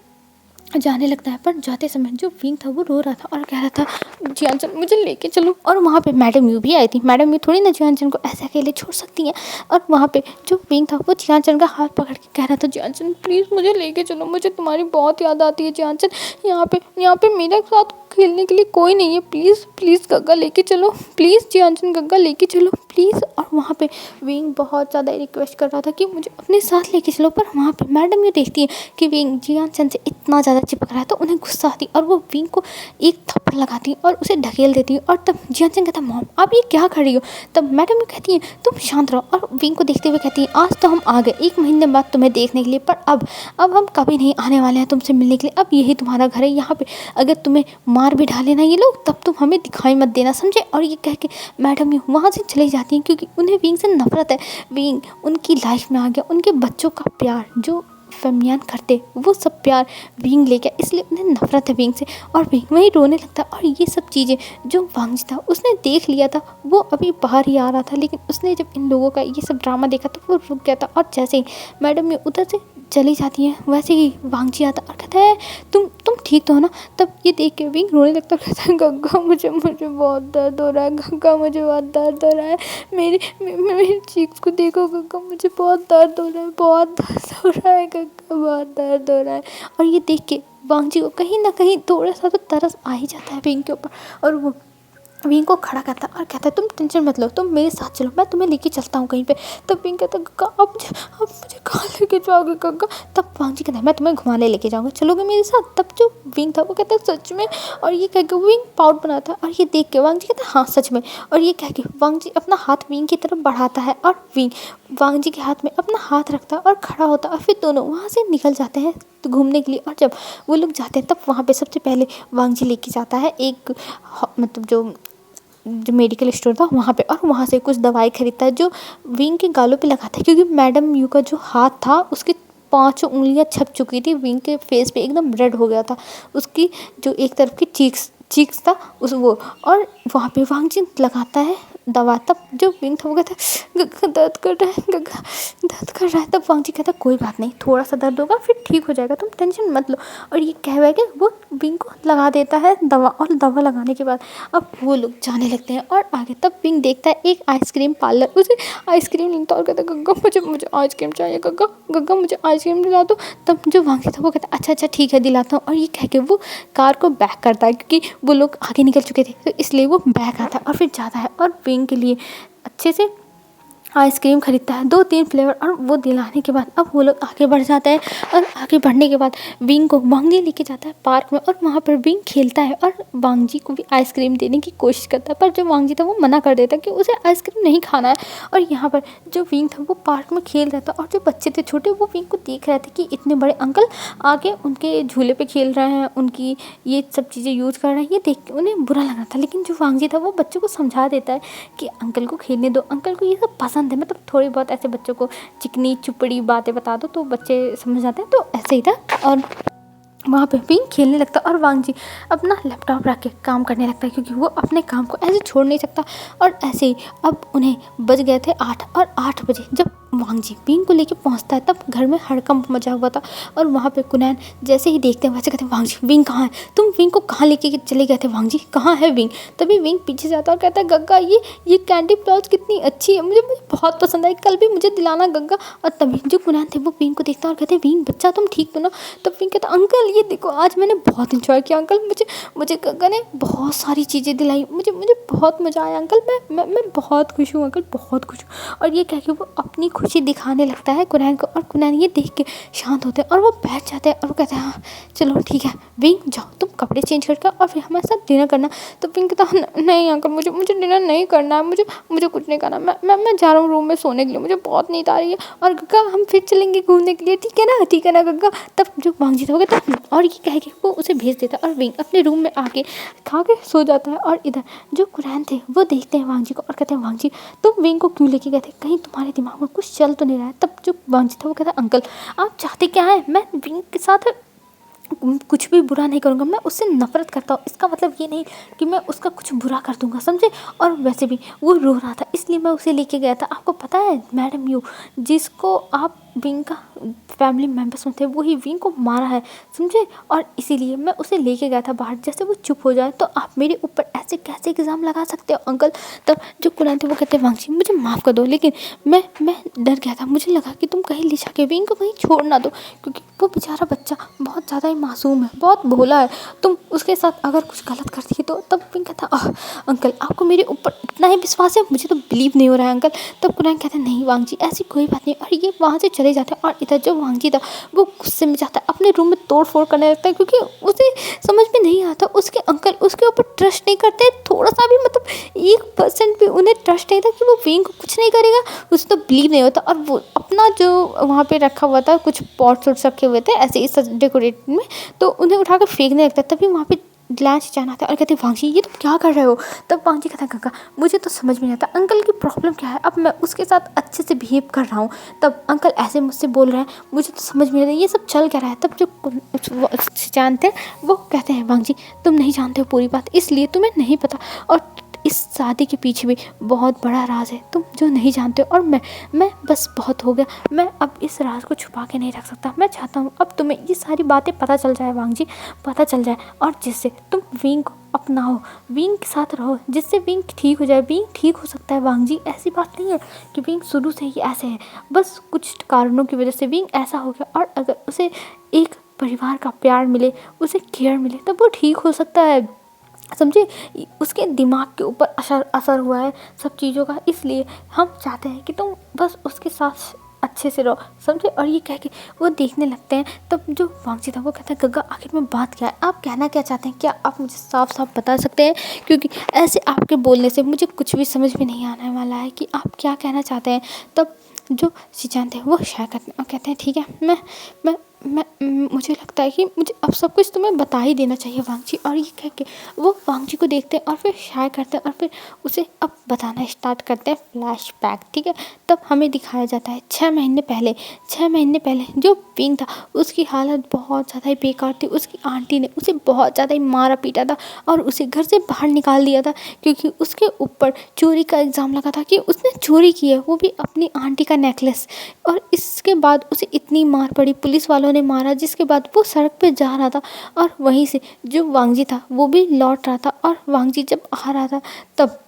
जाने लगता है। पर जाते समय जो विंग था वो रो रहा था और कह रहा था जियान चंद मुझे लेके चलो। और वहाँ पे मैडम यू भी आई थी। मैडम यू थोड़ी ना जियान चंद को ऐसे अकेले छोड़ सकती हैं। और वहाँ पे जो विंग था वो जियान चंद का हाथ पकड़ के कह रहा था जियान चंद प्लीज़ मुझे लेके चलो, मुझे तुम्हारी बहुत याद आती है जियान चंद, यहाँ पे मेरे साथ खेलने के लिए कोई नहीं है, प्लीज़ प्लीज़ गग्गा लेके चलो, प्लीज़ जियान चंद गग्गा लेके चलो प्लीज़। और वहाँ पे विंग बहुत ज़्यादा रिक्वेस्ट कर रहा था कि मुझे अपने साथ लेके चलो। पर वहाँ पे मैडम ये देखती है कि विंग जियान चंद से इतना ज़्यादा चिपक रहा है तो उन्हें गुस्सा आती और वो विंग को एक थप्पड़ लगाती और उसे ढकेल देती है। और तब जियान चंद कहता मॉम आप ये क्या कर रही हो। तब मैडम ये कहती है तुम शांत रहो। और विंग को देखते हुए कहती है आज तो हम आ गए 1 महीने बाद तुम्हें देखने के लिए, पर अब हम कभी नहीं आने वाले हैं तुमसे मिलने के लिए। अब यही तुम्हारा घर है, यहाँ पे अगर तुम्हें मार भी डाले ना ये लोग तब तुम हमें दिखाई मत देना, समझे। और ये कह के मैडम ये वहाँ से चली जाती हैं क्योंकि उन्हें विंग से नफरत है। विंग उनकी लाइफ में आ गया, उनके बच्चों का प्यार जो फेमियन करते वो सब प्यार विंग ले गया, इसलिए उन्हें नफरत है विंग से। और विंग वहीं रोने लगता। और ये सब चीज़ें जो वांग था उसने देख लिया था, वो अभी बाहर ही आ रहा था, लेकिन उसने जब इन लोगों का ये सब ड्रामा देखा तो वो रुक गया था। और जैसे ही मैडम ये उधर से चली जाती है वैसे ही वांग जी आता और कहता है तुम ठीक तो हो ना। तब ये देख के विंग रोने लगता, कहता है गग्गा मुझे बहुत दर्द हो रहा है, गग्गा मुझे बहुत दर्द हो रहा है, मेरी चीक्स को देखो गग्गा मुझे बहुत दर्द हो रहा है, बहुत दर्द हो रहा है गग्गा, बहुत दर्द हो रहा है। और ये देख के वांग जी को कहीं ना कहीं थोड़ा सा तो तरस आ ही जाता है विंग के ऊपर। और वो विंग को खड़ा करता है और कहता है तुम टेंशन मत लो, तुम मेरे साथ चलो, मैं तुम्हें लेके चलता हूँ कहीं पे। तब विंग कहता है गग्गा अब मुझे कहाँ लेके जाओगे गग्गा। तब वांग जी कहता है मैं तुम्हें घुमाने लेके जाऊँगा, चलोगे मेरे साथ। तब जो विंग था वो कहता है सच में, और ये कह के विंग पाउट बनाता है और ये देख के वांग जी कहता है हाँ सच में, और ये कह के वांग जी अपना हाथ विंग की तरफ बढ़ाता है और विंग वांग जी के हाथ में अपना हाथ रखता है और खड़ा होता है और फिर दोनों वहाँ से निकल जाते हैं तो घूमने के लिए। और जब वो लोग जाते हैं तब वहाँ पे सबसे पहले वांग जी लेके जाता है एक मतलब जो मेडिकल स्टोर था वहाँ पे, और वहाँ से कुछ दवाई खरीदता है जो विंग के गालों पे लगाता है, क्योंकि मैडम यू का जो हाथ था उसके 5 उंगलियां छप चुकी थी, विंग के फेस पे एकदम रेड हो गया था, उसकी जो एक तरफ की चीक्स था उस वो, और वहाँ पे वांग जी लगाता है दवा। तब जो विंग था वो कहता है गग्गा दर्द कर रहा है, गग्गा दर्द कर रहा है। तब वांग जी कहता है कोई बात नहीं, थोड़ा सा दर्द होगा फिर ठीक हो जाएगा, तुम टेंशन मत लो। और ये कह के वो विंग को लगा देता है दवा, और दवा लगाने के बाद अब वो लोग जाने लगते हैं और आगे। तब विंग देखता है एक आइसक्रीम पार्लर, उसे आइसक्रीम लेता और कहता है गग्गा मुझे आइसक्रीम चाहिए, गग्गा मुझे आइसक्रीम दिला दो। तब जो वांग जी था वो कहता है अच्छा ठीक है दिलाता हूँ, और ये कह के वो कार को बैक करता है क्योंकि वो लोग आगे निकल चुके थे, तो इसलिए वो बैक आता है और फिर जाता है और विंग के लिए अच्छे से आइसक्रीम खरीदता है 2-3 फ्लेवर, और वो दिलाने के बाद अब वो लोग आगे बढ़ जाता है। और आगे बढ़ने के बाद विंग को वांग जी लेके जाता है पार्क में, और वहाँ पर विंग खेलता है और वांग जी को भी आइसक्रीम देने की कोशिश करता है, पर जो वांग जी था वो मना कर देता है कि उसे आइसक्रीम नहीं खाना है। और यहाँ पर जो विंग था वो पार्क में खेल रहा था, और जो बच्चे थे छोटे वो विंग को देख रहे थे कि इतने बड़े अंकल आगे उनके झूले पे खेल रहे हैं, उनकी ये सब चीज़ें यूज़ कर रहे हैं, ये देख के उन्हें बुरा लगा था। लेकिन जो वांग जी था वो बच्चों को समझा देता है कि अंकल को खेलने दो, अंकल को ये सब पसंद है। मतलब थोड़ी बहुत ऐसे बच्चों को चिकनी चुपड़ी बातें बता दो तो बच्चे समझ जाते हैं, तो ऐसे ही था। और वहाँ पे विंग खेलने लगता और वांग जी अपना लैपटॉप रख के काम करने लगता है, क्योंकि वो अपने काम को ऐसे छोड़ नहीं सकता। और ऐसे ही अब उन्हें बज गए थे 8, और 8 बजे जब वांग जी विंग को लेके पहुँचता है तब घर में हड़कंप मचा हुआ था। और वहाँ पे कुनैन जैसे ही देखते हैं वैसे कहते हैं वांग जी विंग कहाँ है, तुम विंग को कहाँ लेके चले गए थे वांग जी, कहाँ है विंग। तभी विंग पीछे जाता है और कहता है गग्गा ये कैंडी फ्लॉस कितनी अच्छी है, मुझे बहुत पसंद आई, कल भी मुझे दिलाना गग्गा। और तभी जो कुनैन थे वो विंग को देखता और कहते हैं विंग बच्चा तुम ठीक तो ना। तब विंग कहता अंकल ये देखो आज मैंने बहुत इंजॉय किया अंकल, मुझे गग्गा ने बहुत सारी चीज़ें दिलाई, मुझे बहुत मज़ा आया अंकल, मैं बहुत खुश हूँ अंकल, बहुत खुश हूँ। और ये कह के वो अपनी खुशी दिखाने लगता है कुनैन को, और कुनैन ये देख के शांत होते हैं और वो बैठ जाते हैं और वो कहते हैं हाँ चलो ठीक है विंग जाओ तुम कपड़े चेंज करके और फिर हमारे साथ डिनर करना। तो विंग कहता नहीं अंकल मुझे डिनर नहीं करना है, मुझे कुछ नहीं करना, मैं जा रहा हूँ रूम में सोने के लिए, मुझे बहुत नींद आ रही है, और गग्गा हम फिर चलेंगे घूमने के लिए, ठीक है ना गग्गा। तब जो वांग जी था वो कहता और ये कह के वो उसे भेज देता है और विंग अपने रूम में आके खा के सो जाता है। और इधर जो कुनैन थे वो देखते हैं वांग जी को और कहते हैं वांग जी तुम विंग को क्यों लेके गए थे, कहीं तुम्हारे दिमाग में कुछ चल तो नहीं रहा है। तब जो वांग जी था वो कहता है अंकल आप चाहते क्या है, मैं विंग के साथ कुछ भी बुरा नहीं करूँगा, मैं उससे नफरत करता हूँ, इसका मतलब ये नहीं कि मैं उसका कुछ बुरा कर दूँगा समझे। और वैसे भी वो रो रहा था इसलिए मैं उसे लेके गया था। आपको पता है मैडम यू जिसको आप विंग का फैमिली मेम्बर्स में थे वही विंग को मारा है समझे, और इसीलिए मैं उसे लेके गया था बाहर, जैसे वो चुप हो जाए। तो आप मेरे ऊपर ऐसे कैसे इल्ज़ाम लगा सकते हो अंकल। तब जो कुनैन थे वो कहते हैं वांग जी मुझे माफ़ कर दो, लेकिन मैं डर गया था, मुझे लगा कि तुम कहीं ले जाके विंग को कहीं छोड़ ना दो, क्योंकि वो बेचारा बच्चा बहुत ज़्यादा ही मासूम है, बहुत भोला है, तुम उसके साथ अगर कुछ गलत कर दिए तो। तब विंग कहता अंकल आपको मेरे ऊपर इतना ही विश्वास है, मुझे तो बिलीव नहीं हो रहा है अंकल। तब कुनैन कहते हैं नहीं वांग जी ऐसी कोई बात नहीं, और ये वहाँ से चले जाते हैं। और इधर जो वांग जी था वो गुस्से में जाता है, अपने रूम में तोड़ फोड़ करने लगता है, क्योंकि उसे समझ में नहीं आता उसके अंकल उसके ऊपर ट्रस्ट नहीं करते थोड़ा सा भी, मतलब 1% भी उन्हें ट्रस्ट नहीं था कि वो विंग को कुछ नहीं करेगा, उसे तो बिलीव नहीं होता। और वो अपना जो वहाँ पे रखा हुआ था कुछ पॉट्स वॉट्स रखे हुए थे ऐसे ही डेकोरेट में, तो उन्हें उठा कर फेंकने लगता है। तभी वहाँ पे ग्लास जाना था और कहते वांग जी ये तुम क्या कर रहे हो। तब वांग जी कहता गग्गा मुझे तो समझ में नहीं आता अंकल की प्रॉब्लम क्या है, अब मैं उसके साथ अच्छे से बिहेव कर रहा हूँ, तब अंकल ऐसे मुझसे बोल रहे हैं, मुझे तो समझ में नहीं आता ये सब चल क्या रहा है। तब जो जानते हैं वो कहते हैं वांग जी तुम नहीं जानते हो पूरी बात, इसलिए तुम्हें नहीं पता, और इस शादी के पीछे भी बहुत बड़ा राज है तुम जो नहीं जानते हो। और मैं बस बहुत हो गया, मैं अब इस राज को छुपा के नहीं रख सकता, मैं चाहता हूँ अब तुम्हें ये सारी बातें पता चल जाए वांग जी, पता चल जाए, और जिससे तुम विंग को अपनाओ, विंग के साथ रहो, जिससे विंग ठीक हो जाए। विंग ठीक हो सकता है वांग जी, ऐसी बात नहीं है कि विंग शुरू से ही ऐसे है, बस कुछ कारणों की वजह से विंग ऐसा हो गया, और अगर उसे एक परिवार का प्यार मिले, उसे केयर मिले तब वो ठीक हो सकता है। समझे। उसके दिमाग के ऊपर असर असर हुआ है सब चीज़ों का, इसलिए हम चाहते हैं कि तुम बस उसके साथ अच्छे से रहो, समझे। और ये कह के वो देखने लगते हैं। तब जो वांगजी था वो कहता है गग्गा आखिर में बात क्या है, आप कहना क्या चाहते हैं, क्या आप मुझे साफ साफ बता सकते हैं, क्योंकि ऐसे आपके बोलने से मुझे कुछ भी समझ में नहीं आने वाला है कि आप क्या कहना चाहते हैं। तब जो शिनचैन थे वो शाय करते हैं और कहते हैं ठीक है, मैं मुझे लगता है कि मुझे अब सब कुछ तुम्हें बता ही देना चाहिए वांगजी। और ये कह के वो वांगजी को देखते हैं और फिर शाय करते हैं और फिर उसे अब बताना स्टार्ट करते हैं फ्लैशबैक, ठीक है। तब हमें दिखाया जाता है 6 महीने पहले जो पिंक था उसकी हालत बहुत ज़्यादा ही बेकार थी। उसकी आंटी ने उसे बहुत ज़्यादा ही मारा पीटा था और उसे घर से बाहर निकाल दिया था, क्योंकि उसके ऊपर चोरी का इल्ज़ाम लगा था कि उसने चोरी की है, वो भी अपनी आंटी का नेकलेस। और इसके बाद उसे इतनी मार पड़ी, पुलिस वालों ने मारा, जिसके बाद वो सड़क पे जा रहा था और वहीं से जो वांगजी था वो भी लौट रहा था। और वांगजी जब आ रहा था तब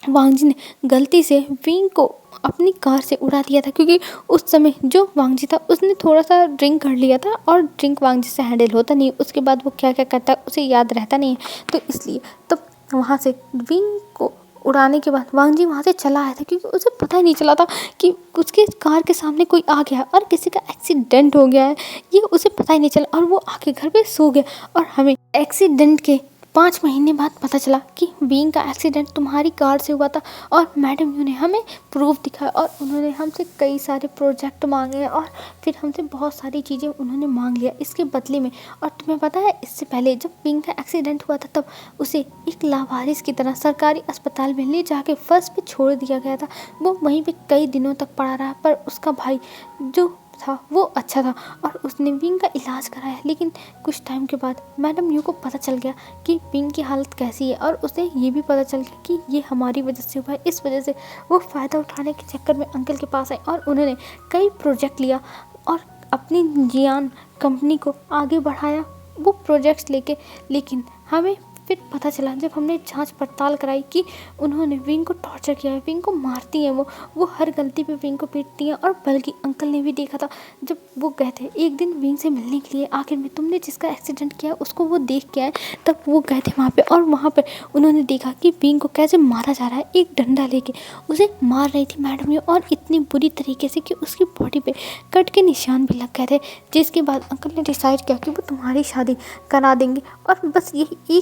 वांगजी ने गलती से विंग को अपनी कार से उड़ा दिया था, क्योंकि उस समय जो वांगजी था उसने थोड़ा सा ड्रिंक कर लिया था और ड्रिंक वांगजी से हैंडल होता नहीं, उसके बाद वो क्या क्या करता है उसे याद रहता नहीं है। तो इसलिए तब वहाँ से विंग को उड़ाने के बाद वांगजी वहाँ से चला आया था, क्योंकि उसे पता ही नहीं चला था कि उसके कार के सामने कोई आ गया है और किसी का एक्सीडेंट हो गया है, ये उसे पता ही नहीं चला। और वो आके घर पे सो गया और हमें एक्सीडेंट के 5 महीने बाद पता चला कि विंग का एक्सीडेंट तुम्हारी कार से हुआ था। और मैडम यू ने हमें प्रूफ दिखाया और उन्होंने हमसे कई सारे प्रोजेक्ट मांगे और फिर हमसे बहुत सारी चीज़ें उन्होंने मांग लिया इसके बदले में। और तुम्हें पता है इससे पहले जब विंग का एक्सीडेंट हुआ था तब उसे एक लावारिस की तरह सरकारी अस्पताल में ले जाके फर्स्ट पे छोड़ दिया गया था। वो वहीं पे कई दिनों तक पड़ा रहा, पर उसका भाई जो था वो अच्छा था और उसने विंग का इलाज कराया। लेकिन कुछ टाइम के बाद मैडम यू को पता चल गया कि विंग की हालत कैसी है और उसे ये भी पता चल गया कि ये हमारी वजह से हुआ है। इस वजह से वो फ़ायदा उठाने के चक्कर में अंकल के पास आए और उन्होंने कई प्रोजेक्ट लिया और अपनी जियान कंपनी को आगे बढ़ाया वो प्रोजेक्ट्स लेके। लेकिन हमें फिर पता चला जब हमने जांच पड़ताल कराई कि उन्होंने विंग को टॉर्चर किया है, विंग को मारती हैं, वो हर गलती पे विंग को पीटती हैं। और बल्कि अंकल ने भी देखा था जब वो गए थे एक दिन विंग से मिलने के लिए, आखिर में तुमने जिसका एक्सीडेंट किया उसको वो देख के आए, तब वो गए थे वहाँ पे और वहाँ पे उन्होंने देखा कि विंग को कैसे मारा जा रहा है। एक डंडा लेके उसे मार रही थी मैडम ये, और इतनी बुरी तरीके से कि उसकी बॉडी पे कट के निशान भी लग गए थे। जिसके बाद अंकल ने डिसाइड किया कि वो तुम्हारी शादी करा देंगे। और बस यही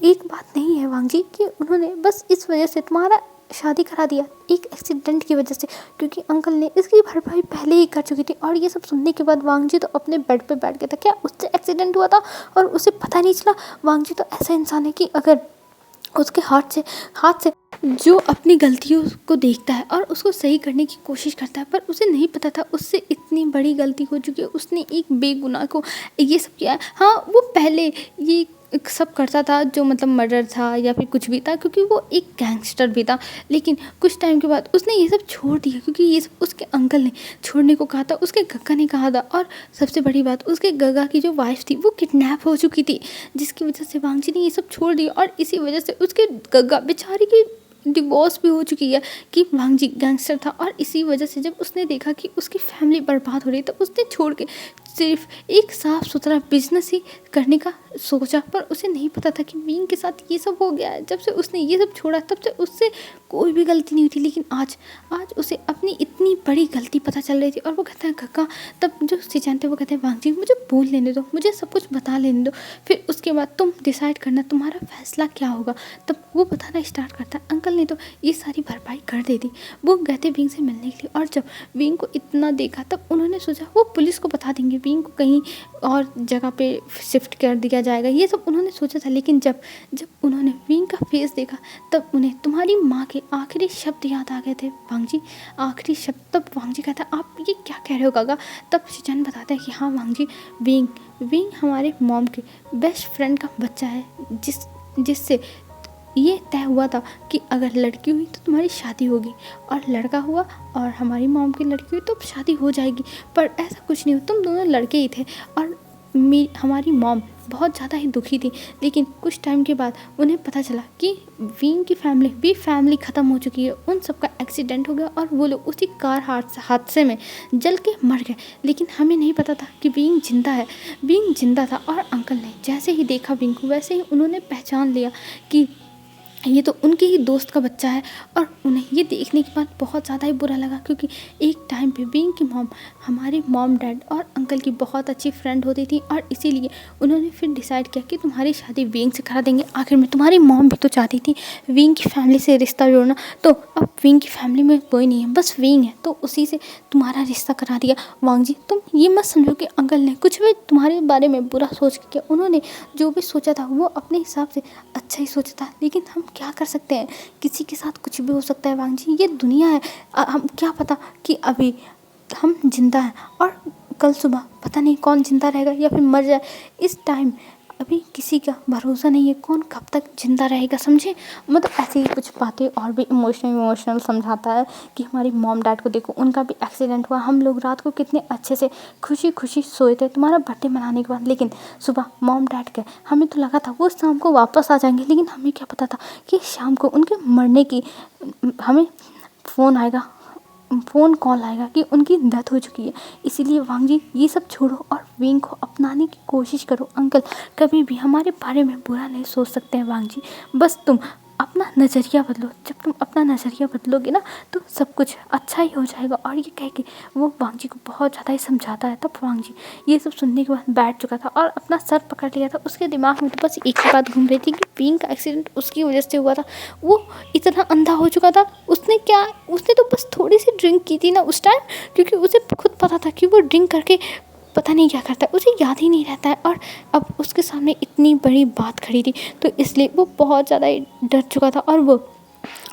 एक बात नहीं है वांगजी कि उन्होंने बस इस वजह से तुम्हारा शादी करा दिया, एक एक्सीडेंट की वजह से, क्योंकि अंकल ने इसकी भरपाई पहले ही कर चुकी थी। और ये सब सुनने के बाद वांगजी तो अपने बेड पे बैठ गया था। क्या उससे एक्सीडेंट हुआ था और उसे पता नहीं चला? वांगजी तो ऐसा इंसान है कि अगर उसके हाथ से जो अपनी गलतियों को देखता है और उसको सही करने की कोशिश करता है, पर उसे नहीं पता था उससे इतनी बड़ी गलती हो चुकी है, उसने एक बेगुनाह को ये सब किया है। हाँ, वो पहले ये सब करता था जो मतलब मर्डर था या फिर कुछ भी था, क्योंकि वो एक गैंगस्टर भी था। लेकिन कुछ टाइम के बाद उसने ये सब छोड़ दिया, क्योंकि ये सब उसके अंकल ने छोड़ने को कहा था, उसके गग्गा ने कहा था। और सबसे बड़ी बात, उसके गग्गा की जो वाइफ थी वो किडनैप हो चुकी थी, जिसकी वजह से वांगजी ने ये सब छोड़ दिया। और इसी वजह से उसके गग्गा बेचारी की डिवोर्स भी हो चुकी है कि वांगजी गैंगस्टर था। और इसी वजह से जब उसने देखा कि उसकी फैमिली बर्बाद हो रही है तो उसने छोड़ के सिर्फ एक साफ़ सुथरा बिजनेस ही करने का सोचा। पर उसे नहीं पता था कि विंग के साथ ये सब हो गया है। जब से उसने ये सब छोड़ा तब से उससे कोई भी गलती नहीं हुई थी, लेकिन आज उसे अपनी इतनी बड़ी गलती पता चल रही थी। और वो कहता है गग्गा, तब जो शिनचैन थे वो कहते हैं वांगजी मुझे बोल लेने दो, मुझे सब कुछ बता लेने दो, फिर उसके बाद तुम डिसाइड करना तुम्हारा फैसला क्या होगा। तब वो बताना स्टार्ट करता है अंकल ने तो ये सारी भरपाई कर दे दी। वो गए थे विंग से मिलने के लिए और जब विंग को इतना देखा तब उन्होंने सोचा वो पुलिस को बता देंगे, विंग को कहीं और जगह पे शिफ्ट कर दिया जाएगा, ये सब उन्होंने सोचा था। लेकिन जब उन्होंने विंग का फेस देखा तब उन्हें तुम्हारी माँ के आखिरी शब्द याद आ गए थे वांगजी, आखिरी शब्द। तब वांगजी कहता है आप ये क्या कह रहे हो काका? तब शिनचैन बताता है कि हाँ वांगजी, विंग हमारे मॉम के बेस्ट फ्रेंड का बच्चा है, जिससे ये तय हुआ था कि अगर लड़की हुई तो तुम्हारी शादी होगी, और लड़का हुआ और हमारी मॉम की लड़की हुई तो शादी हो जाएगी। पर ऐसा कुछ नहीं हुआ, तुम दोनों लड़के ही थे। और हमारी मॉम बहुत ज़्यादा ही दुखी थी। लेकिन कुछ टाइम के बाद उन्हें पता चला कि विंग की फैमिली ख़त्म हो चुकी है। उन सबका एक्सीडेंट हो गया और वो लोग उसी कार हादसे में जल के मर गए। लेकिन हमें नहीं पता था कि विंग जिंदा है। विंग जिंदा था और अंकल ने जैसे ही देखा विंग को, वैसे ही उन्होंने पहचान लिया कि ये तो उनके ही दोस्त का बच्चा है। और उन्हें ये देखने के बाद बहुत ज़्यादा ही बुरा लगा, क्योंकि एक टाइम पे विंग की मॉम हमारे मॉम डैड और अंकल की बहुत अच्छी फ्रेंड होती थी। और इसीलिए उन्होंने फिर डिसाइड किया कि तुम्हारी शादी विंग से करा देंगे। आखिर में तुम्हारी मॉम भी तो चाहती थी विंग की फैमिली से रिश्ता जोड़ना, तो अब विंग की फैमिली में कोई नहीं है, बस विंग है, तो उसी से तुम्हारा रिश्ता करा दिया। वांग जी, तुम ये मत समझो कि अंकल ने कुछ भी तुम्हारे बारे में बुरा सोच के किया। उन्होंने जो भी सोचा था वो अपने हिसाब से अच्छा ही सोचा था। लेकिन हम क्या कर सकते हैं, किसी के साथ कुछ भी हो सकता है वांग जी, ये दुनिया है। हम क्या पता कि अभी हम जिंदा हैं और कल सुबह पता नहीं कौन जिंदा रहेगा या फिर मर जाए। इस टाइम अभी किसी का भरोसा नहीं है, कौन कब तक जिंदा रहेगा, समझे। मतलब ऐसे ही कुछ बातें और भी इमोशनल समझाता है कि हमारी मॉम डैड को देखो, उनका भी एक्सीडेंट हुआ, हम लोग रात को कितने अच्छे से खुशी खुशी सोए थे तुम्हारा बर्थडे मनाने के बाद। लेकिन सुबह मॉम डैड गए, हमें तो लगा था वो शाम को वापस आ जाएंगे, लेकिन हमें क्या पता था कि शाम को उनके मरने की हमें फ़ोन कॉल आएगा कि उनकी डेथ हो चुकी है। इसीलिए वांग जी, ये सब छोड़ो और विंग को अपनाने की कोशिश करो। अंकल कभी भी हमारे बारे में बुरा नहीं सोच सकते हैं वांग जी, बस तुम अपना नज़रिया बदलो। जब तुम अपना नज़रिया बदलोगे ना, तो सब कुछ अच्छा ही हो जाएगा। और ये कह के वो वांग जी को बहुत ज़्यादा ही समझाता है। तब वांग जी ये सब सुनने के बाद बैठ चुका था और अपना सर पकड़ लिया था। उसके दिमाग में तो बस एक ही बात घूम रही थी कि विंग का एक्सीडेंट उसकी वजह से हुआ था। वो इतना अंधा हो चुका था। उसने तो बस थोड़ी सी ड्रिंक की थी ना उस टाइम, क्योंकि उसे खुद पता था कि वो ड्रिंक करके पता नहीं क्या करता है, उसे याद ही नहीं रहता है। और अब उसके सामने इतनी बड़ी बात खड़ी थी, तो इसलिए वो बहुत ज़्यादा ही डर चुका था और वो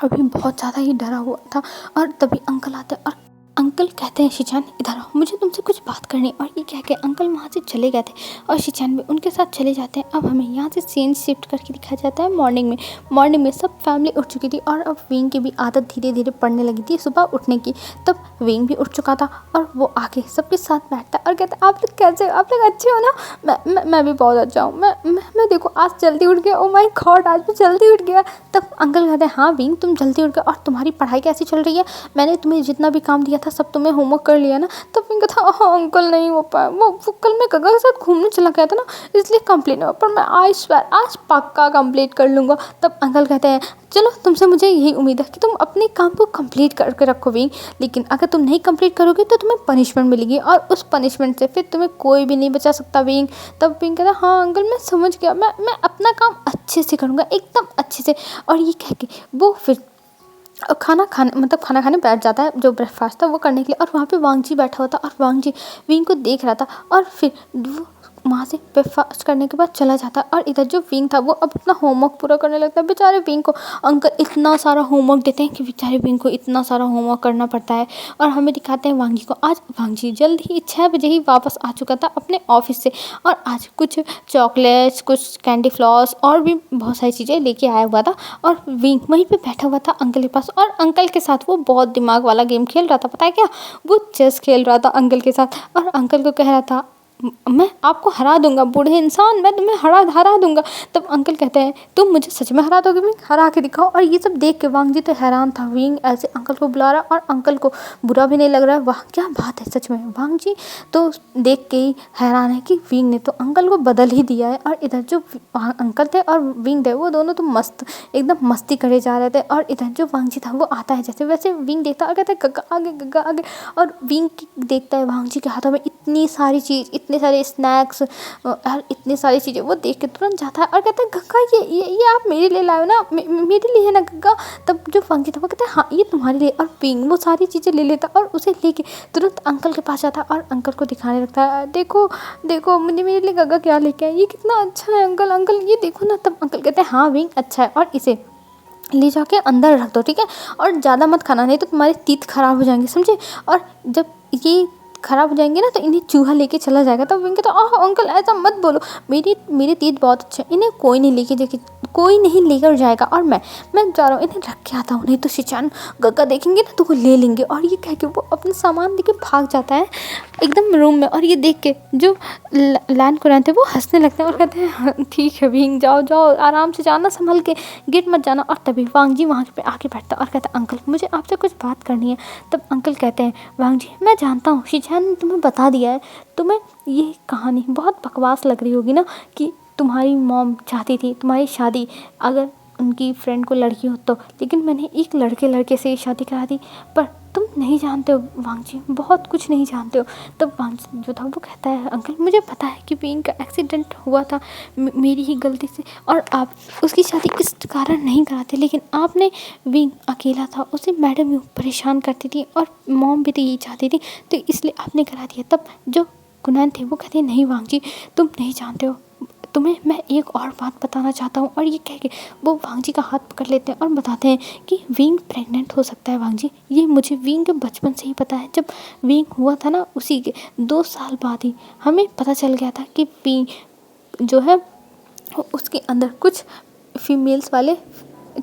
अभी बहुत ज़्यादा ही डरा हुआ था। और तभी अंकल आते हैं और अंकल कहते हैं, शिचान इधर आओ, मुझे तुमसे कुछ बात करनी है। और ये कह के अंकल वहाँ से चले गए थे और शिचान भी उनके साथ चले जाते हैं। अब हमें यहाँ से सीन शिफ्ट करके दिखाया जाता है मॉर्निंग में सब फैमिली उठ चुकी थी और अब विंग की भी आदत धीरे धीरे पड़ने लगी थी सुबह उठने की। तब विंग भी उठ चुका था और वो आके सबके साथ बैठता है और कहता है, आप लोग कैसे हो, आप लोग अच्छे हो ना। मैं भी बहुत अच्छा हूँ। मैं देखो आज जल्दी उठ गया, ओ माय गॉड आज मैं जल्दी उठ गया। तब अंकल कहते हैं, हाँ विंग तुम जल्दी उठ गए, और तुम्हारी पढ़ाई कैसी चल रही है, मैंने तुम्हें जितना भी काम दिया था सब तुमने होमवर्क कर लिया ना। तब विंग कहता, हाँ अंकल नहीं हो पाया, वो कल मैं गगा के साथ घूमने चला गया था ना, इसलिए कंप्लीट हुआ, पर मैं आई स्वेयर आज पक्का कंप्लीट कर लूँगा। तब अंकल कहते हैं, चलो तुमसे मुझे यही उम्मीद है कि तुम अपने काम को कंप्लीट करके रखो विंग, लेकिन अगर तुम नहीं कंप्लीट करोगे तो तुम्हें पनिशमेंट मिलेगी और उस पनिशमेंट से फिर तुम्हें कोई भी नहीं बचा सकता विंग। तब विंग कहता, हाँ अंकल मैं समझ गया, मैं अपना काम अच्छे से करूँगा, एकदम अच्छे से। और ये कह के वो फिर खाना खाने बैठ जाता है, जो ब्रेकफास्ट था वो करने के लिए। और वहाँ पे वांग जी बैठा हुआ था और वांग जी विंग को देख रहा था और फिर वो वहाँ से ब्रेकफास्ट करने के बाद चला जाता है। और इधर जो विंग था वो अब अपना होमवर्क पूरा करने लगता है। बेचारे विंग को अंकल इतना सारा होमवर्क देते हैं कि बेचारे विंग को इतना सारा होमवर्क करना पड़ता है। और हमें दिखाते हैं वांग जी को। आज वांग जी जल्द ही 6 बजे ही वापस आ चुका था अपने ऑफिस से और आज कुछ चॉकलेट्स, कुछ कैंडी फ्लॉस और भी बहुत सारी चीज़ें लेके आया हुआ था। और विंग वहीं पे बैठा हुआ था अंकल के पास और अंकल के साथ वो बहुत दिमाग वाला गेम खेल रहा था। पता है क्या, वो चेस खेल रहा था अंकल के साथ और अंकल को कह रहा था, मैं आपको हरा दूंगा बूढ़े इंसान, मैं तुम्हें हरा दूंगा। तब अंकल कहते हैं, तुम मुझे सच में हरा दोगे, हरा के दिखाओ। और ये सब देख के वांग जी तो हैरान था, विंग ऐसे अंकल को बुला रहा और अंकल को बुरा भी नहीं लग रहा है। वाह क्या बात है, सच में वांग जी तो देख के ही हैरान है कि विंग ने तो अंकल को बदल ही दिया है। और इधर जो अंकल थे और विंग थे वो दोनों तो एकदम मस्ती करे जा रहे थे। और इधर जो वांग जी था वो आता है जैसे वैसे विंग देखता और कहता है, गग्गा आगे। और विंग देखता है वांग जी के हाथों में इतनी सारी चीज़, इतने सारे स्नैक्स और इतनी सारी चीज़ें, वो देख के तुरंत जाता है और कहता है, गग्गा ये आप मेरे लिए लाए हो ना, मेरे लिए है ना गग्गा। तब जो वांग जी था वो कहता है, हाँ ये तुम्हारे लिए। और विंग वो सारी चीज़ें ले लेता और उसे लेके तुरंत अंकल के पास जाता और अंकल को दिखाने लगता है, देखो मुझे मेरे लिए गग्गा क्या लेके आए, ये कितना अच्छा है अंकल ये देखो ना। तब अंकल कहते हैं, हाँ विंग अच्छा है और इसे ले जाके अंदर रख दो, ठीक है, और ज़्यादा मत खाना नहीं तो तुम्हारे तीत खराब हो जाएंगे, समझे। और जब ये खराब हो जाएंगे ना तो इन्हें चूहा लेके चला जाएगा। तब विंग कहता, आह अंकल ऐसा मत बोलो, मेरे तीत बहुत अच्छे हैं, इन्हें कोई कोई नहीं लेकर जाएगा और मैं जा रहा हूँ, इन्हें रख के आता हूँ, नहीं तो शिचान गग्गा देखेंगे ना तो वो ले लेंगे। और ये कह के वो अपना सामान लेके भाग जाता है एकदम रूम में। और ये देख के जो लैन कुरैन थे वो हंसने लगते हैं और कहते हैं "हाँ, ठीक है विंग, जाओ जाओ आराम से जाना, संभल के, गिर मत जाना"। और तभी वांग जी वहाँ पे आके बैठता है और कहता है अंकल मुझे आपसे कुछ बात करनी है। तब अंकल कहते हैं वांग जी मैं जानता हूँ शिचान ने तुम्हें बता दिया है, तुम्हें ये कहानी बहुत बकवास लग रही होगी ना कि तुम्हारी मॉम चाहती थी तुम्हारी शादी अगर उनकी फ्रेंड को लड़की हो तो, लेकिन मैंने एक लड़के से शादी करा दी। पर तुम नहीं जानते हो वांग जी, बहुत कुछ नहीं जानते हो। तब वांग जी जो था वो कहता है अंकल मुझे पता है कि विंग का एक्सीडेंट हुआ था मेरी ही गलती से, और आप उसकी शादी इस कारण नहीं कराते, लेकिन आपने विंग अकेला था, उसे मैडम यूँ परेशान करती थी और मॉम भी तो यही चाहती थी, तो इसलिए आपने करा दिया। तब जो कुनैन थे वो कहते हैं नहीं वांग जी तुम नहीं जानते हो, तुम्हें मैं एक और बात बताना चाहता हूँ। और ये कह के वो वांग जी का हाथ पकड़ लेते हैं और बताते हैं कि विंग प्रेग्नेंट हो सकता है वांग जी, ये मुझे विंग के बचपन से ही पता है। जब विंग हुआ था ना उसी के 2 साल बाद ही हमें पता चल गया था कि विंग जो है उसके अंदर कुछ फीमेल्स वाले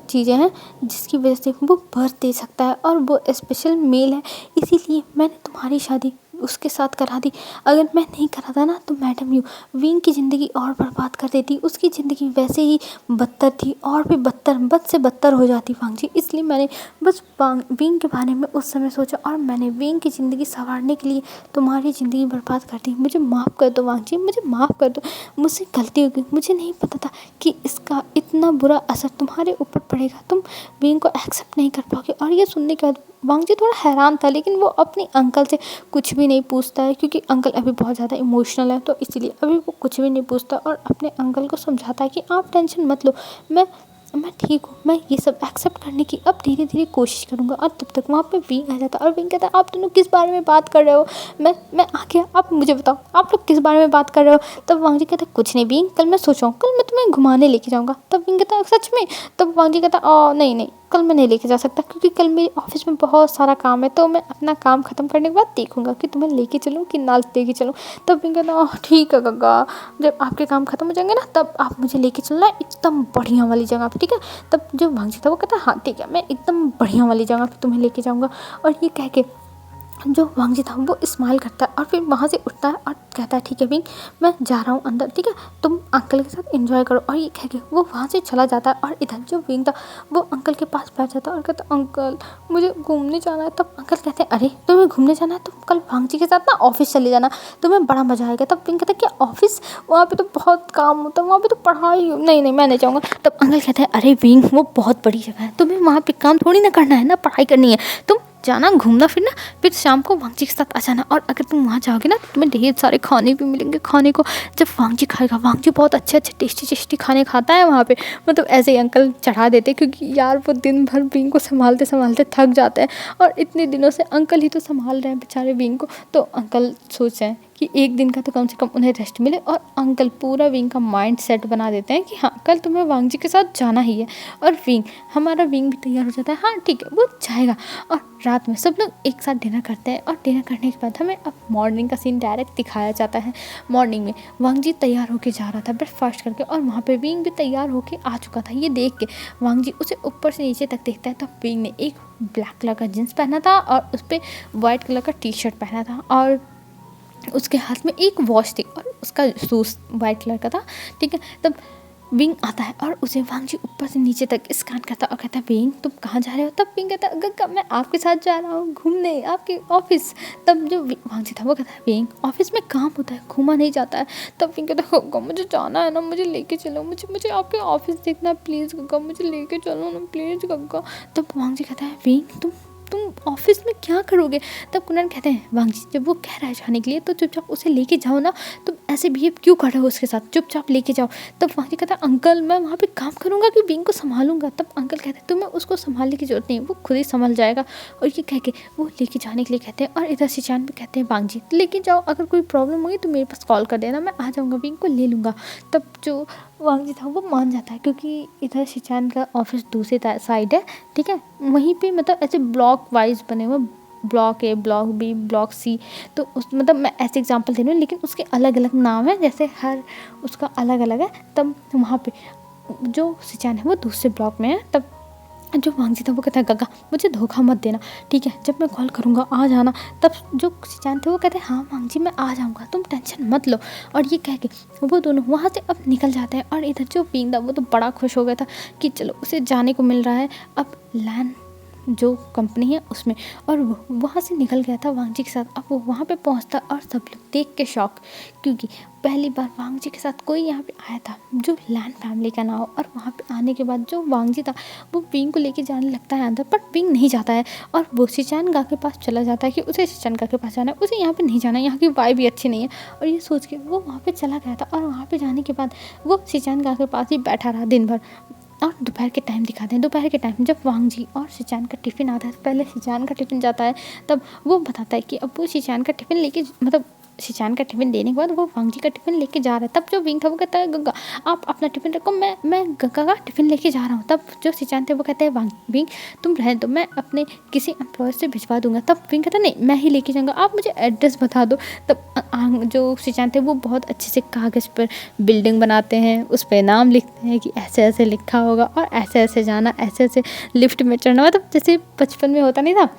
चीज़ें हैं जिसकी वजह से वो बर्थ दे सकता है और वो स्पेशल मेल है, इसीलिए मैंने तुम्हारी शादी उसके साथ करा दी। अगर मैं नहीं कराता ना तो मैडम यू विंग की ज़िंदगी और बर्बाद कर देती, उसकी ज़िंदगी वैसे ही बदतर थी और भी बदतर बद से बदतर हो जाती वांग जी। इसलिए मैंने बस विंग के बारे में उस समय सोचा और मैंने विंग की ज़िंदगी संवारने के लिए तुम्हारी ज़िंदगी बर्बाद कर दी। मुझे माफ़ कर दो वांग जी, मुझे माफ़ कर दो, मुझसे गलती हो गई, मुझे नहीं पता था कि इसका इतना बुरा असर तुम्हारे ऊपर पड़ेगा, तुम विंग को एक्सेप्ट नहीं कर पाओगे। और ये सुनने के बाद वांग जी थोड़ा हैरान था, लेकिन वो अपने अंकल से कुछ भी नहीं पूछता है क्योंकि अंकल अभी बहुत ज़्यादा इमोशनल है, तो इसीलिए अभी वो कुछ भी नहीं पूछता और अपने अंकल को समझाता है कि आप टेंशन मत लो, मैं ठीक हूँ, मैं ये सब एक्सेप्ट करने की अब धीरे धीरे कोशिश करूँगा। और तब तक वहाँ पे विंग आ जाता है और विंग कहता है आप दोनों किस बारे में बात कर रहे हो, मैं आ गया, आप मुझे बताओ आप लोग किस बारे में बात कर रहे हो। तब वांग जी कहता है कुछ नहीं विंग, कल मैं सोचा हूँ कल मैं तुम्हें घुमाने लेके जाऊँगा। तब विंग कहता है सच में। तब वांग जी कहता है नहीं नहीं कल मैं नहीं लेके जा सकता क्योंकि कल मेरे ऑफिस में बहुत सारा काम है, तो मैं अपना काम ख़त्म करने के बाद देखूंगा कि तुम्हें लेके चलूँ कि ना लेके चलूँ। तब विंग कहता ठीक है गग्गा, जब आपके काम ख़त्म हो जाएंगे ना तब आप मुझे लेके चलना एकदम बढ़िया वाली जगह पे, ठीक है। तब जो वांग जी था वो कहता हाँ ठीक है, मैं एकदम बढ़िया वाली जगह पे तुम्हें लेके जाऊँगा। और ये कह के जो वांग जी था वो स्माइल करता है और फिर वहाँ से उठता है और कहता है ठीक है विंग मैं जा रहा हूँ अंदर, ठीक है, तुम अंकल के साथ एंजॉय करो। और ये कह के वो वहाँ से चला जाता है और इधर जो विंग था वो अंकल के पास बैठ जाता है और कहता अंकल मुझे घूमने जाना है। तब अंकल कहते हैं अरे तुम्हें घूमने जाना है, तुम कल वांग जी के साथ ना ऑफिस चले जाना, तुम्हें बड़ा मजा आएगा। तब विंग कहता है क्या ऑफिस, वहाँ पे तो बहुत काम होता है, वहाँ पे तो पढ़ाई, नहीं मैं नहीं जाऊँगा। तब अंकल कहते हैं अरे विंग वो बहुत बड़ी जगह है, तुम्हें वहाँ पे काम थोड़ी ना करना है ना, पढ़ाई करनी है, तुम जाना घूमना फिरना, फिर शाम को वांग जी के साथ आ जाना। और अगर तुम वहाँ जाओगे ना तो तुम्हें ढेर सारे खाने भी मिलेंगे खाने को। जब वांग जी खाएगा, वांग जी बहुत अच्छे अच्छे टेस्टी खाने खाता है वहाँ पे, मतलब ऐसे ही अंकल चढ़ा देते क्योंकि यार वो दिन भर विंग को संभालते संभालते थक जाते हैं और इतने दिनों से अंकल ही तो संभाल रहे हैं बेचारे विंग को। तो अंकल सोच रहे हैं कि एक दिन का तो कम से कम उन्हें रेस्ट मिले और अंकल पूरा विंग का माइंड सेट बना देते हैं कि हाँ कल तुम्हें वांग जी के साथ जाना ही है। और हमारा विंग भी तैयार हो जाता है, हाँ ठीक है वो जाएगा। और रात में सब लोग एक साथ डिनर करते हैं और डिनर करने के बाद हमें अब मॉर्निंग का सीन डायरेक्ट दिखाया जाता है। मॉर्निंग में वांग जी तैयार होके जा रहा था ब्रेकफास्ट करके और वहाँ पे विंग भी तैयार होके आ चुका था। ये देख के वांग जी उसे ऊपर से नीचे तक देखता है तो विंग ने एक ब्लैक कलर का जीन्स पहना था और उस पर वाइट कलर का टी शर्ट पहना था और उसके हाथ में एक वॉच थी और उसका शूज़ वाइट कलर का था, ठीक है। तब विंग आता है और उसे वांग जी ऊपर से नीचे तक स्कैन करता और कहता है विंग तुम कहाँ जा रहे हो। तब विंग कहता है गग्गा मैं आपके साथ जा रहा हूँ घूमने आपके ऑफिस। तब जो वांग जी था वो कहता है विंग ऑफिस में काम होता है घूमा नहीं जाता है। तब विंग कहता है गग्गा मुझे जाना है ना, मुझे लेके चलो, मुझे आपके ऑफिस देखना प्लीज़ गग्गा, मुझे लेके चलो ना प्लीज़ गग्गा। तब वांग जी कहता है विंग तुम ऑफिस में क्या करोगे। तब कुनैन कहते हैं वांग जी जब वो कह रहा है जाने के लिए तो चुपचाप उसे लेके जाओ ना, तुम ऐसे बिहेव क्यों कर रहे हो उसके साथ, चुपचाप लेके जाओ। तब वांग जी कहता है अंकल मैं वहाँ पे काम करूँगा कि विंग को संभालूंगा। तब अंकल कहते हैं तुम्हें उसको संभालने की जरूरत नहीं, वो खुद ही संभल जाएगा। और ये कह के वो लेके जाने के लिए कहते हैं और इधर शिचान भी कहते हैं वांग जी लेके जाओ, अगर कोई प्रॉब्लम होगी तो मेरे पास कॉल कर देना, मैं आ जाऊँगा विंग को ले लूँगा। तब जो वांग जी था वो मान जाता है क्योंकि इधर शिचान का ऑफिस दूसरी साइड है, ठीक है, वहीं पे मतलब ऐसे ब्लॉक वाइज बने हुए, block A block B block C, तो उस मतलब मैं ऐसे एग्जांपल दे रही हूँ लेकिन उसके अलग अलग नाम है, जैसे हर उसका अलग अलग है। तब वहाँ पे जो सिचान है वो दूसरे ब्लॉक में है। तब जो वांगजी था वो कहता है गग्गा मुझे धोखा मत देना, ठीक है, जब मैं कॉल करूँगा आ जाना। तब जो सिचान थे वो कहते हैं हाँ वांगजी मैं आ जाऊँगा, तुम टेंशन मत लो। और ये कह के वो दोनों वहाँ से अब निकल जाते हैं। और इधर जो विंग था वो तो बड़ा खुश हो गया था कि चलो उसे जाने को मिल रहा है अब लैन जो कंपनी है उसमें। और वो वहाँ से निकल गया था वांगजी के साथ। अब वो वहाँ पे पहुँचता और सब लोग देख के शॉक, क्योंकि पहली बार वांगजी के साथ कोई यहाँ पे आया था जो लैन फैमिली का ना हो। और वहाँ पे आने के बाद जो वांगजी था वो विंग को लेके जाने लगता है अंदर, पर विंग नहीं जाता है। और वो शिचानगा के पास चला जाता है कि उसे शिचानगा के पास जाना है, उसे यहाँ पे नहीं जाना है, यहाँ की वाइब भी अच्छी नहीं है। और ये सोच के वो वहाँ पे चला गया था। और वहाँ पे जाने के बाद वो शिचानगा के पास ही बैठा रहा दिन भर। और दोपहर के टाइम दिखाते हैं, दोपहर के टाइम जब वांगजी और शिचान का टिफ़िन आता है, पहले शिचान का टिफ़िन जाता है। तब वो बताता है कि अब वो शिचान का टिफ़िन लेके मतलब शिचान का टिफ़िन देने के बाद वो वांगजी का टिफ़िन लेके जा रहा है। तब जो विंग था वो कहता है गग्गा आप अपना टिफ़िन रखो, मैं गग्गा का टिफ़िन लेके जा रहा हूँ। तब जो शिचान थे वो कहते हैं विंग तुम रहने दो, मैं अपने किसी एम्प्लॉय से भिजवा दूंगा। तब विंग कहता नहीं मैं ही लेके जाऊँगा, आप मुझे एड्रेस बता दो। तब जो शिचान थे वो बहुत अच्छे से कागज़ पर बिल्डिंग बनाते हैं, उस पर नाम लिखते हैं कि ऐसे ऐसे लिखा होगा और ऐसे ऐसे जाना, ऐसे ऐसे लिफ्ट में चढ़ना। मतलब जैसे बचपन में होता नहीं था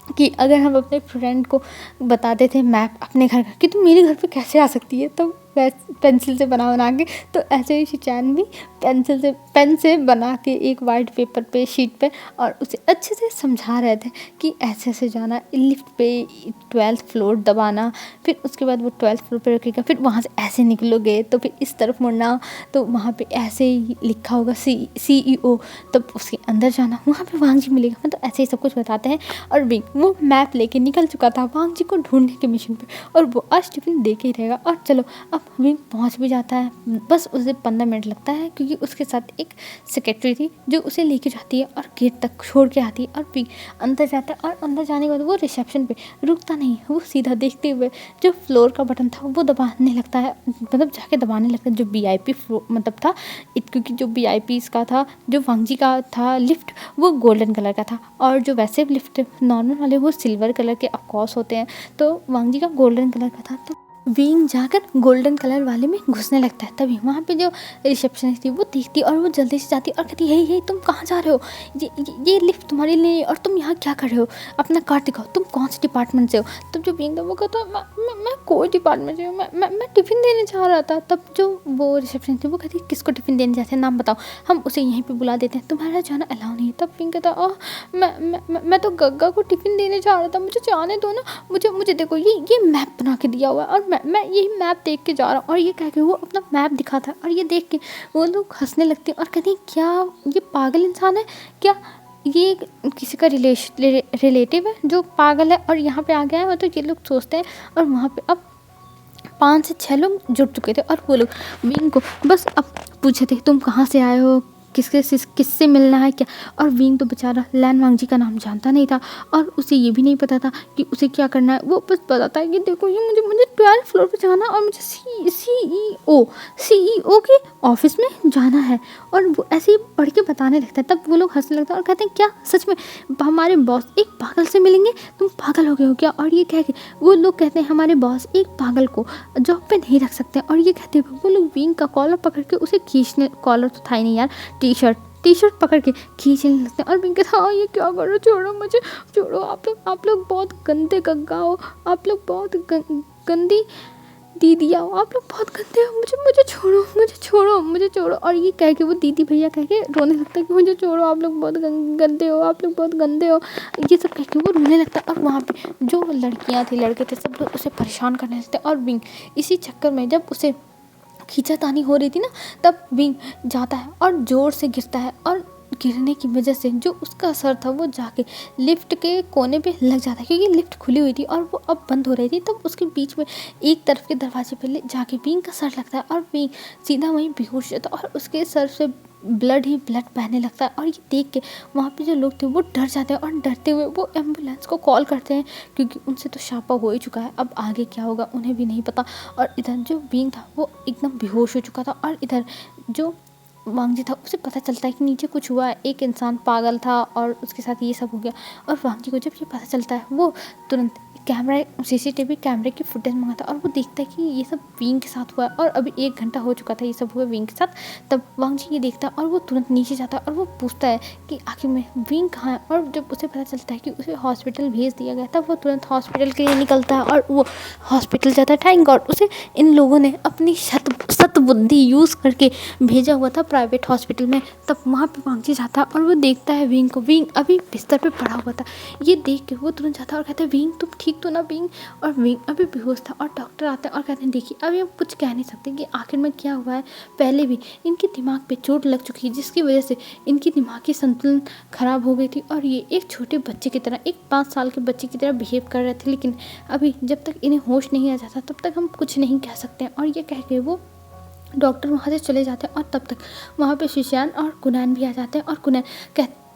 कि अगर हम अपने फ्रेंड को बताते थे मैप अपने घर का कि तुम मेरे घर पे कैसे आ सकती है, तो पेंसिल से बना के, तो ऐसे ही शिचान भी पेन से बना के एक वाइट पेपर पे शीट पे और उसे अच्छे से समझा रहे थे कि ऐसे ऐसे जाना, लिफ्ट पे 12th फ्लोर दबाना, फिर उसके बाद वो 12th फ्लोर पे रखेगा, फिर वहाँ से ऐसे निकलोगे तो फिर इस तरफ मुड़ना, तो वहाँ पे ऐसे ही लिखा होगा CEO, तब उसके अंदर जाना, वहाँ पे वांगजी मिलेगा। मतलब ऐसे ही सब कुछ बताते हैं। और विंग वो मैप लेके निकल चुका था वांगजी को ढूंढने के मिशन पे, और वो आज टिफिन दे के ही रहेगा। और चलो अब विंग पहुंच भी जाता है, बस उसे 15 मिनट लगता है क्योंकि उसके साथ एक सेक्रेटरी थी जो उसे लेके जाती है और गेट तक छोड़ के आती है। और विंग अंदर जाता है और अंदर जाने के बाद वो रिसेप्शन पे रुकता नहीं, वो सीधा देखते हुए जो फ्लोर का बटन था वो दबाने लगता है, मतलब जाके दबाने लगता है जो VIP फ्लोर मतलब था, क्योंकि जो VIP का था, जो वांगजी का था लिफ्ट वो गोल्डन कलर का था, और जो वैसे लिफ्ट नॉर्मल वाले वो सिल्वर कलर के ऑफकोर्स होते हैं, तो वांगजी का गोल्डन कलर का था। तो विंग जाकर गोल्डन कलर वाले में घुसने लगता है। तभी वहाँ पे जो रिसेप्शनिस्ट थी वो देखती और वो जल्दी से जाती और कहती हे तुम कहाँ जा रहे हो, ये लिफ्ट तुम्हारे लिए और तुम यहाँ क्या कर रहे हो, अपना कार्ड दिखाओ, तुम कौन से डिपार्टमेंट से हो। तब जो विंग था वो कहता मैं कोई डिपार्टमेंट से हूँ, मैं टिफ़िन देने जा रहा था। तब जो वो रिसेप्शनिस्ट थी वो कहती किसको टिफ़िन देने जाते हैं, नाम बताओ, हम उसे यहीं पर बुला देते हैं, तुम्हारा जाना अलाउ नहीं है। तब विंग कहता मैं तो गग्गा को टिफ़िन देने जा रहा था, मुझे जाने दो ना, मुझे देखो ये मैप बना के दिया हुआ है और मैं यही मैप देख के जा रहा हूँ। और ये कह के वो अपना मैप दिखाता है और ये देख के वो लोग हंसने लगते हैं और कहते हैं क्या ये पागल इंसान है, क्या ये किसी का रिलेटिव है जो पागल है और यहाँ पे आ गया है। तो ये लोग सोचते हैं। और वहाँ पे अब 5 से 6 लोग जुट चुके थे और वो लोग विंग को बस अब पूछे थे तुम कहाँ से आए हो, किससे मिलना है क्या। और विंग तो बेचारा लैन वांगजी का नाम जानता नहीं था और उसे ये भी नहीं पता था कि उसे क्या करना है। वो बस बताता है कि देखो ये मुझे 12th फ्लोर पे जाना और मुझे CEO के ऑफिस में जाना है। और वो ऐसे ही पढ़ के बताने लगता है। तब वो लोग हंसने लगता है और कहते हैं क्या सच में हमारे बॉस एक पागल से मिलेंगे, तुम पागल हो गए हो क्या। और ये कह के वो लोग कहते हैं हमारे बॉस एक पागल को जॉब पे नहीं रख सकते। और ये कहते हैं वो लोग विंग का कॉलर पकड़ के उसे खींचने, कॉलर तो था ही नहीं यार, टी शर्ट पकड़ के खींचने लगते हैं। और विंग कहता हाँ ये क्या करो, छोड़ो मुझे, छोड़ो, आप लोग बहुत गंदे गग्गा हो, आप लोग बहुत गंदी दीदिया हो, आप लोग बहुत गंदे हो, मुझे छोड़ो। और ये कह के वो दीदी भैया कह के रोने लगता है कि मुझे छोड़ो, आप लोग बहुत गंदे हो, आप लोग बहुत गंदे हो, ये सब कह के वो रोने लगता है। और वहाँ पे जो लड़कियाँ थी लड़के थे सब लोग उसे परेशान करने लगते हैं। और विंग इसी चक्कर में जब उसे खींचातानी हो रही थी ना, तब विंग जाता है और ज़ोर से गिरता है और गिरने की वजह से जो उसका सर था वो जाके लिफ्ट के कोने पे लग जाता है, क्योंकि लिफ्ट खुली हुई थी और वो अब बंद हो रही थी। तब उसके बीच में एक तरफ के दरवाजे पे जाके विंग का सर लगता है और विंग सीधा वहीं बेहोश जाता है और उसके सर से ब्लड ही ब्लड बहने लगता है। और ये देख के वहाँ पे जो लोग थे वो डर जाते हैं और डरते हुए वो एम्बुलेंस को कॉल करते हैं, क्योंकि उनसे तो शापा हो ही चुका है, अब आगे क्या होगा उन्हें भी नहीं पता। और इधर जो विंग था वो एकदम बेहोश हो चुका था और इधर जो वांगजी था उसे पता चलता है कि नीचे कुछ हुआ है, एक इंसान पागल था और उसके साथ ये सब हो गया। और वांगजी को जब ये पता चलता है वो तुरंत कैमरा सीसीटीवी कैमरे की फुटेज मंगाता है और वो देखता है कि ये सब विंग के साथ हुआ है और अभी 1 घंटा हो चुका था ये सब हुआ विंग के साथ। तब वांग जी ये देखता है और वो तुरंत नीचे जाता है और वो पूछता है कि आखिर में विंग कहाँ है। और जब उसे पता चलता है कि उसे हॉस्पिटल भेज दिया गया तब वो तुरंत हॉस्पिटल के लिए निकलता है और वो हॉस्पिटल जाता है। थैंक गॉड उसे इन लोगों ने अपनी सतबुद्धि यूज़ करके भेजा हुआ था प्राइवेट हॉस्पिटल में। तब वहाँ पे वांग जी जाता है और वो देखता है विंग को। विंग अभी बिस्तर पे पड़ा हुआ था। ये देख के वो तुरंत जाता है और कहता है विंग तुम ठीक तो ना विंग। और विंग अभी बेहोश था और डॉक्टर आता है और कहते हैं देखिए अभी हम कुछ कह नहीं सकते कि आखिर में क्या हुआ है। पहले भी इनके दिमाग पे चोट लग चुकी है जिसकी वजह से इनकी दिमागी संतुलन खराब हो गई थी और ये एक छोटे बच्चे की तरह, एक 5 साल के बच्चे की तरह बिहेव कर रहे थे। लेकिन अभी जब तक इन्हें होश नहीं आ जाता तब तक हम कुछ नहीं कह सकते हैं। और ये कह के वो डॉक्टर वहाँ से चले जाते हैं और तब तक वहाँ पे शीशान और कुनैन भी आ जाते हैं। और कुनैन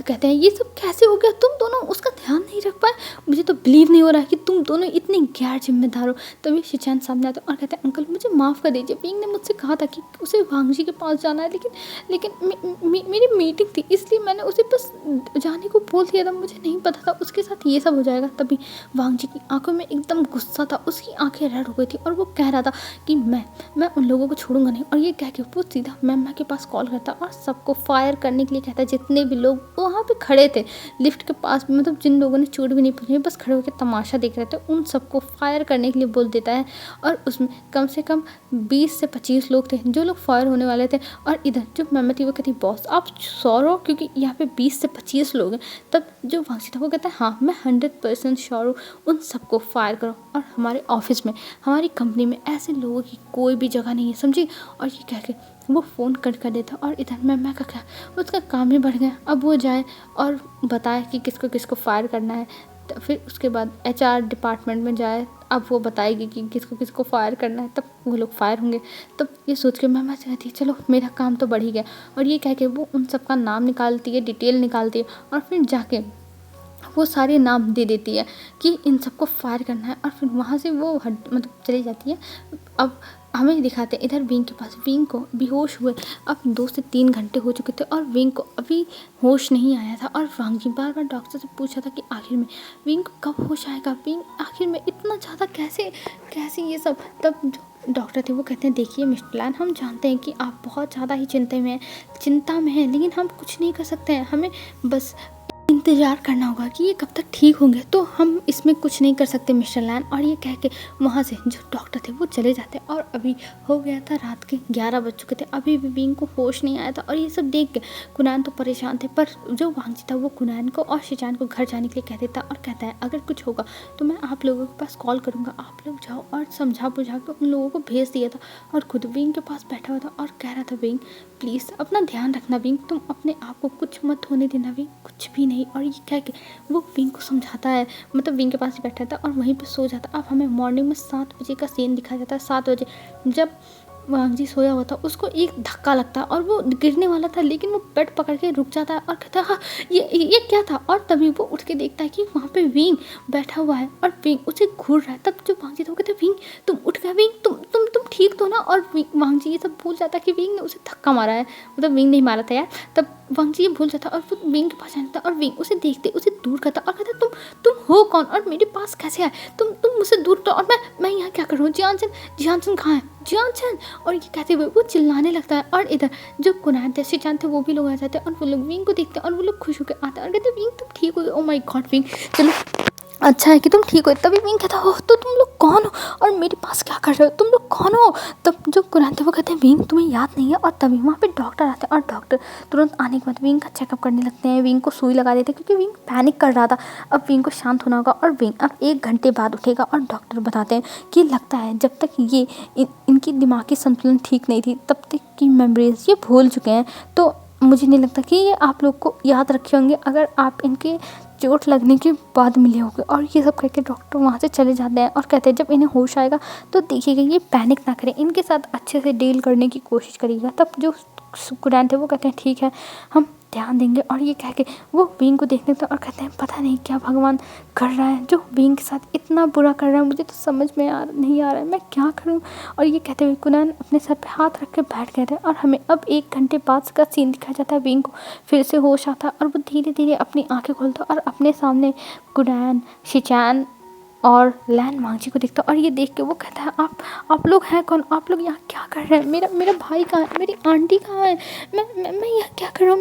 कहते हैं ये सब कैसे हो गया, तुम दोनों उसका ध्यान नहीं रख पाए। मुझे तो बिलीव नहीं हो रहा है कि तुम दोनों इतने गैर जिम्मेदार हो। तभी शीशान सामने आता है और कहते हैं अंकल मुझे माफ़ कर दीजिए, विंग ने मुझसे कहा था कि उसे वांग जी के पास जाना है लेकिन मेरी मीटिंग थी इसलिए मैंने उसे बस जाने को बोल दिया था, मुझे नहीं पता था उसके साथ ये सब हो जाएगा। तभी वांग जी की आंखों में एकदम गुस्सा था, उसकी आंखें रेड हो गई थी और वो कह रहा था कि मैं उन लोगों को छोड़ूंगा नहीं। और ये कह के वो सीधा मैम के पास कॉल करता और सबको फायर करने के लिए कहता है। जितने भी लोग वहाँ पे खड़े थे लिफ्ट के पास, मतलब जिन लोगों ने चोट भी नहीं पहुंची बस खड़े होकर तमाशा देख रहे थे, उन सबको फायर करने के लिए बोल देता है। और उसमें कम से कम 20 से 25 लोग थे जो लोग फायर होने वाले थे। और इधर जो मैम थी वो कहती बॉस आप श्योर हो क्योंकि यहाँ पे 20 से 25 लोग हैं। तब जो वांगची था वो कहता है हाँ मैं 100% श्योर हूँ, उन सबको फायर करो। और हमारे ऑफिस में, हमारी कंपनी में ऐसे लोगों की कोई भी जगह नहीं है, समझी। और ये कह के वो फ़ोन कट कर देता। और इधर मैं का क्या, उसका काम ही बढ़ गया। अब वो जाए और बताए कि किसको किसको फायर करना है। तो फिर उसके बाद HR डिपार्टमेंट में जाए, अब वो बताएगी कि किसको किसको फायर करना है, तब वो लोग फायर होंगे। तब ये सोच के मैं चाहती है चलो मेरा काम तो बढ़ ही गया। और ये कह के वो उन सबका नाम निकालती है, डिटेल निकालती है और फिर जाके वो सारे नाम दे देती है कि इन सबको फायर करना है। और फिर वहाँ से वो मतलब चली जाती है। अब हमें दिखाते हैं इधर विंग के पास, विंग को बेहोश हुए अब 2 से 3 घंटे हो चुके थे और विंग को अभी होश नहीं आया था। और वांग जी बार बार डॉक्टर से पूछा था कि आखिर में विंग को कब होश आएगा, विंग आखिर में इतना ज़्यादा कैसे ये सब। तब जो डॉक्टर थे वो कहते हैं देखिए मिस्टर लैन हम जानते हैं कि आप बहुत ज़्यादा ही चिंता में हैं, लेकिन हम कुछ नहीं कर सकते हैं, हमें बस इंतज़ार करना होगा कि ये कब तक ठीक होंगे, तो हम इसमें कुछ नहीं कर सकते मिस्टर लैन। और ये कह के वहाँ से जो डॉक्टर थे वो चले जाते। और अभी हो गया था रात के 11 बज चुके थे, अभी भी विंग को होश नहीं आया था। और ये सब देख के कुनैन तो परेशान थे, पर जो वांगजी था वो कुनैन को और शीचान को घर जाने के लिए कह देता और कहता है अगर कुछ होगा तो मैं आप लोगों के पास कॉल करूँगा, आप लोग जाओ। और समझा बुझा के उन लोगों को भेज दिया था और खुद विंग के पास बैठा हुआ था और कह रहा था विंग प्लीज़ अपना ध्यान रखना विंग, तुम अपने आप को कुछ मत होने देना विंग, कुछ भी नहीं। और ये कह के वो विंग को समझाता है, मतलब विंग के पास ही बैठा था और वहीं पे सो जाता। अब हमें मॉर्निंग में 7 बजे का सीन दिखाया जाता है। 7 बजे जब वांग जी सोया हुआ था उसको एक धक्का लगता है और वो गिरने वाला था, लेकिन वो बेड पकड़ के रुक जाता है और कहता है हाँ ये क्या था। और तभी वो उठ के देखता है कि वहाँ पे विंग बैठा हुआ है और विंग उसे घूर रहा है। तब जो वांग जी था वो कहते हैं विंग तुम उठ गया, विंग तुम ठीक तो ना। और वांग जी ये सब भूल जाता है कि विंग ने उसे धक्का मारा है, मतलब विंग नहीं मारा था यार। तब वांग जी ये भूल जाता और वो विंग के पास जाता और विंग उसे देखते उसे दूर करता और कहता तुम हो कौन और मेरे पास कैसे आए, तुम मुझसे दूर तो। और मैं यहाँ क्या कर रहा हूँ, जियानसन कहाँ है जियानसन। और ये कहते हुए वो चिल्लाने लगता है। और इधर जो कुनैन थे शीचान थे वो भी लोग आ जाते हैं और वो लोग विंग को देखते हैं और वो लोग खुश होकर आते हैं और कहते हैं विंग तुम ठीक हो। ओ माय गॉड विंग चलो अच्छा है कि तुम ठीक हो। तभी विंग कहता हो तो तुम लोग कौन हो और मेरे पास क्या कर रहे हो, तुम लोग कौन हो। तब जो कुनैन थे वो कहते हैं विंग तुम्हें याद नहीं है। और तभी वहाँ पे डॉक्टर आते हैं और डॉक्टर तुरंत आने के बाद विंग का चेकअप करने लगते हैं, विंग को सुई लगा देते हैं क्योंकि विंग पैनिक कर रहा था। अब विंग को शांत होना होगा और विंग अब 1 घंटे बाद उठेगा। और डॉक्टर बताते हैं कि लगता है जब तक ये इनकी दिमागी संतुलन ठीक नहीं थी तब तक की मेमोरीज ये भूल चुके हैं, तो मुझे नहीं लगता कि ये आप लोग को याद रखे होंगे अगर आप इनके चोट लगने के बाद मिले होंगे। और ये सब करके डॉक्टर वहाँ से चले जाते हैं और कहते हैं जब इन्हें होश आएगा तो देखिएगा ये पैनिक ना करें, इनके साथ अच्छे से डील करने की कोशिश करिएगा। तब जो कुनैन थे वो कहते हैं ठीक है हम ध्यान देंगे। और ये कह के वो विंग को देखने लगता और कहते हैं पता नहीं क्या भगवान कर रहा है जो विंग के साथ इतना बुरा कर रहा है, मुझे तो समझ में नहीं आ रहा है मैं क्या करूं। और ये कहते हुए कुनैन अपने सर पे हाथ रख के बैठ गए थे। और हमें अब 1 घंटे बाद का सीन दिखाया जाता है, विंग को फिर से होश आता और वो धीरे धीरे अपनी आँखें खोलता और अपने सामने कुनैन शीचान और लैन वांगजी को देखता है और ये देख के वो कहता है आप लोग हैं कौन, आप लोग यहाँ क्या कर रहे हैं, मेरा मेरा भाई कहाँ है, मेरी आंटी कहाँ है, मैं यहाँ क्या कर रहा हूँ,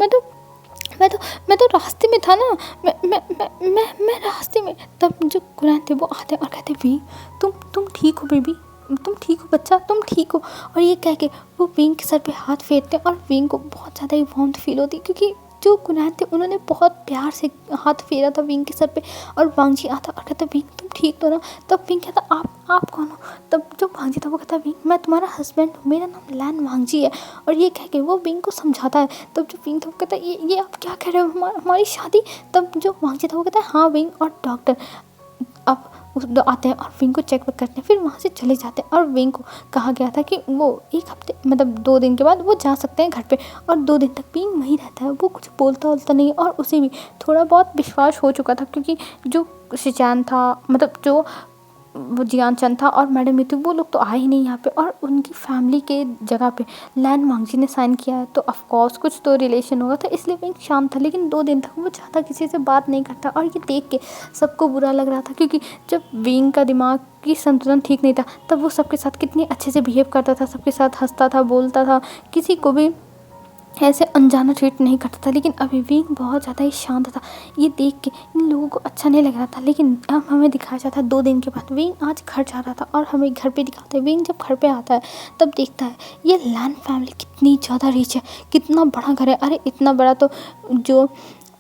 मैं तो रास्ते में था ना, मैं रास्ते में। तब जो कुरैन थे वो आते और कहते वी तुम ठीक हो बेबी, तुम ठीक हो बच्चा, तुम ठीक हो। और ये कह के वो विंग के सर पे हाथ फेरते हैं और विंग को बहुत ज़्यादा ही वार्म फील होती है, क्योंकि जो कुरैन थे उन्होंने बहुत प्यार से हाथ फेरा था विंग के सर पे। और वांगजी आता और कहता विंग तुम ठीक तो ना। तब विंग कहता आप कौन हो। तब जो वांगजी था वो कहता विंग मैं तुम्हारा हस्बैंड हूँ, मेरा नाम लैन वांगजी है। और ये कह के वो विंग को समझाता है। तब जो विंग था वो कहता ये आप क्या कह रहे हो, हमारी शादी। तब जो वांगजी था वो कहता है हाँ विंग और डॉक्टर अब आते हैं और विंग को चेक करते हैं, फिर वहाँ से चले जाते हैं। और विंग को कहा गया था कि वो 1 हफ्ते मतलब 2 दिन के बाद वो जा सकते हैं घर पे, और 2 दिन तक विंग वहीं रहता है। वो कुछ बोलता नहीं है और उसे भी थोड़ा बहुत विश्वास हो चुका था, क्योंकि जो शिचान था मतलब जो वो जियान चंद था और मैडम मितु वो लोग तो आए ही नहीं यहाँ पे, और उनकी फैमिली के जगह पे लैन वांगजी ने साइन किया है, तो ऑफ कोर्स कुछ तो रिलेशन होगा, तो इसलिए विंग शांत था। लेकिन 2 दिन तक वो ज़्यादा किसी से बात नहीं करता और ये देख के सबको बुरा लग रहा था, क्योंकि जब विंग का दिमाग की संतुलन ठीक नहीं था तब वो सबके साथ कितने अच्छे से बिहेव करता था, सबके साथ हंसता था, बोलता था, किसी को भी ऐसे अनजाना ट्रीट नहीं करता था। लेकिन अभी विंग बहुत ज़्यादा ही शांत था। ये देख के इन लोगों को अच्छा नहीं लग रहा था। लेकिन अब हमें दिखाया जाता है 2 दिन के बाद विंग आज घर जा रहा था और हमें घर पे दिखाते हैं। विंग जब घर पे आता है तब देखता है ये लैन फैमिली कितनी ज़्यादा रिच है, कितना बड़ा घर है। अरे इतना बड़ा तो जो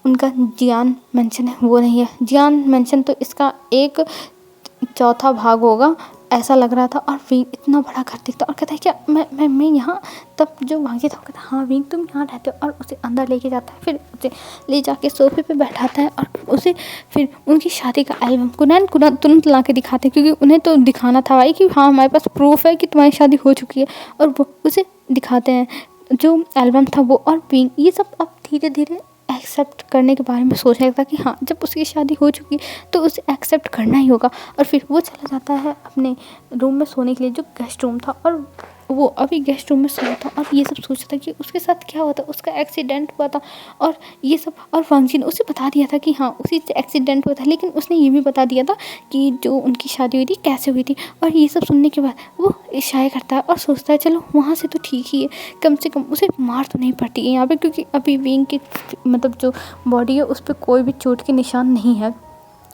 उनका जियान मेंशन है वो नहीं है, जियान मेंशन तो इसका 1/4 भाग होगा ऐसा लग रहा था। और विंग इतना बड़ा घर दिखता और कहता है क्या मैं यहाँ। तब जो वांगजी था वो कहता हाँ विंग तुम यहाँ रहते हो, और उसे अंदर लेके जाता है, फिर उसे ले जाके सोफे पे बैठाता है और उसे फिर उनकी शादी का एल्बम कुरैन तुरंत ला के दिखाते हैं, क्योंकि उन्हें तो दिखाना था भाई कि हाँ हमारे पास प्रूफ है कि तुम्हारी शादी हो चुकी है। और वो उसे दिखाते हैं जो एल्बम था वो। और विंग ये सब अब धीरे धीरे एक्सेप्ट करने के बारे में सोचने लगता कि हाँ जब उसकी शादी हो चुकी तो उसे एक्सेप्ट करना ही होगा। और फिर वो चला जाता है अपने रूम में सोने के लिए, जो गेस्ट रूम था, और वो अभी गेस्ट रूम में सोया था और ये सब सोच रहा था कि उसके साथ क्या हुआ था, उसका एक्सीडेंट हुआ था और ये सब। और वांगजी ने उसे बता दिया था कि हाँ उसी से एक्सीडेंट हुआ था, लेकिन उसने ये भी बता दिया था कि जो उनकी शादी हुई थी कैसे हुई थी। और ये सब सुनने के बाद वो इशारे करता है और सोचता है चलो वहाँ से तो ठीक ही है, कम से कम उसे मार तो नहीं पड़ती है यहाँ पे, क्योंकि अभी विंग की मतलब जो बॉडी है उस पर कोई भी चोट के निशान नहीं है,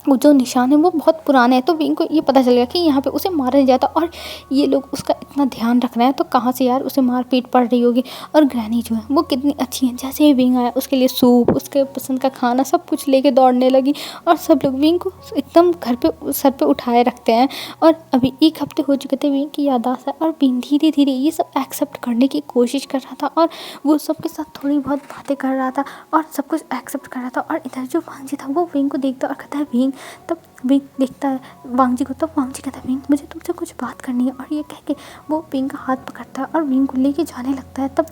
वो जो निशान है वो बहुत पुराने हैं। तो विंग को ये पता चल गया कि यहाँ पे उसे मारा नहीं जाता और ये लोग उसका इतना ध्यान रख रहे हैं, तो कहाँ से यार उसे मार पीट पड़ रही होगी। और ग्रैनी जो है वो कितनी अच्छी है, जैसे ही विंग आया उसके लिए सूप, उसके पसंद का खाना सब कुछ लेके दौड़ने लगी और सब लोग विंग को एकदम घर पे सर पे उठाए रखते हैं। और अभी 1 हफ्ते हो चुके थे विंग की याददाश्त है, और विंग धीरे धीरे ये सब एक्सेप्ट करने की कोशिश कर रहा था और वो सबके साथ थोड़ी बहुत बातें कर रहा था और सब कुछ एक्सेप्ट कर रहा था। और इधर जो वांगजी था वो विंग को देखता और कहता है विंग। तब विंग देखता है वांगजी को, तब वांगजी कहता है विंग मुझे तुमसे कुछ बात करनी है। और ये कह के वो विंग का हाथ पकड़ता है और विंग को लेके जाने लगता है। तब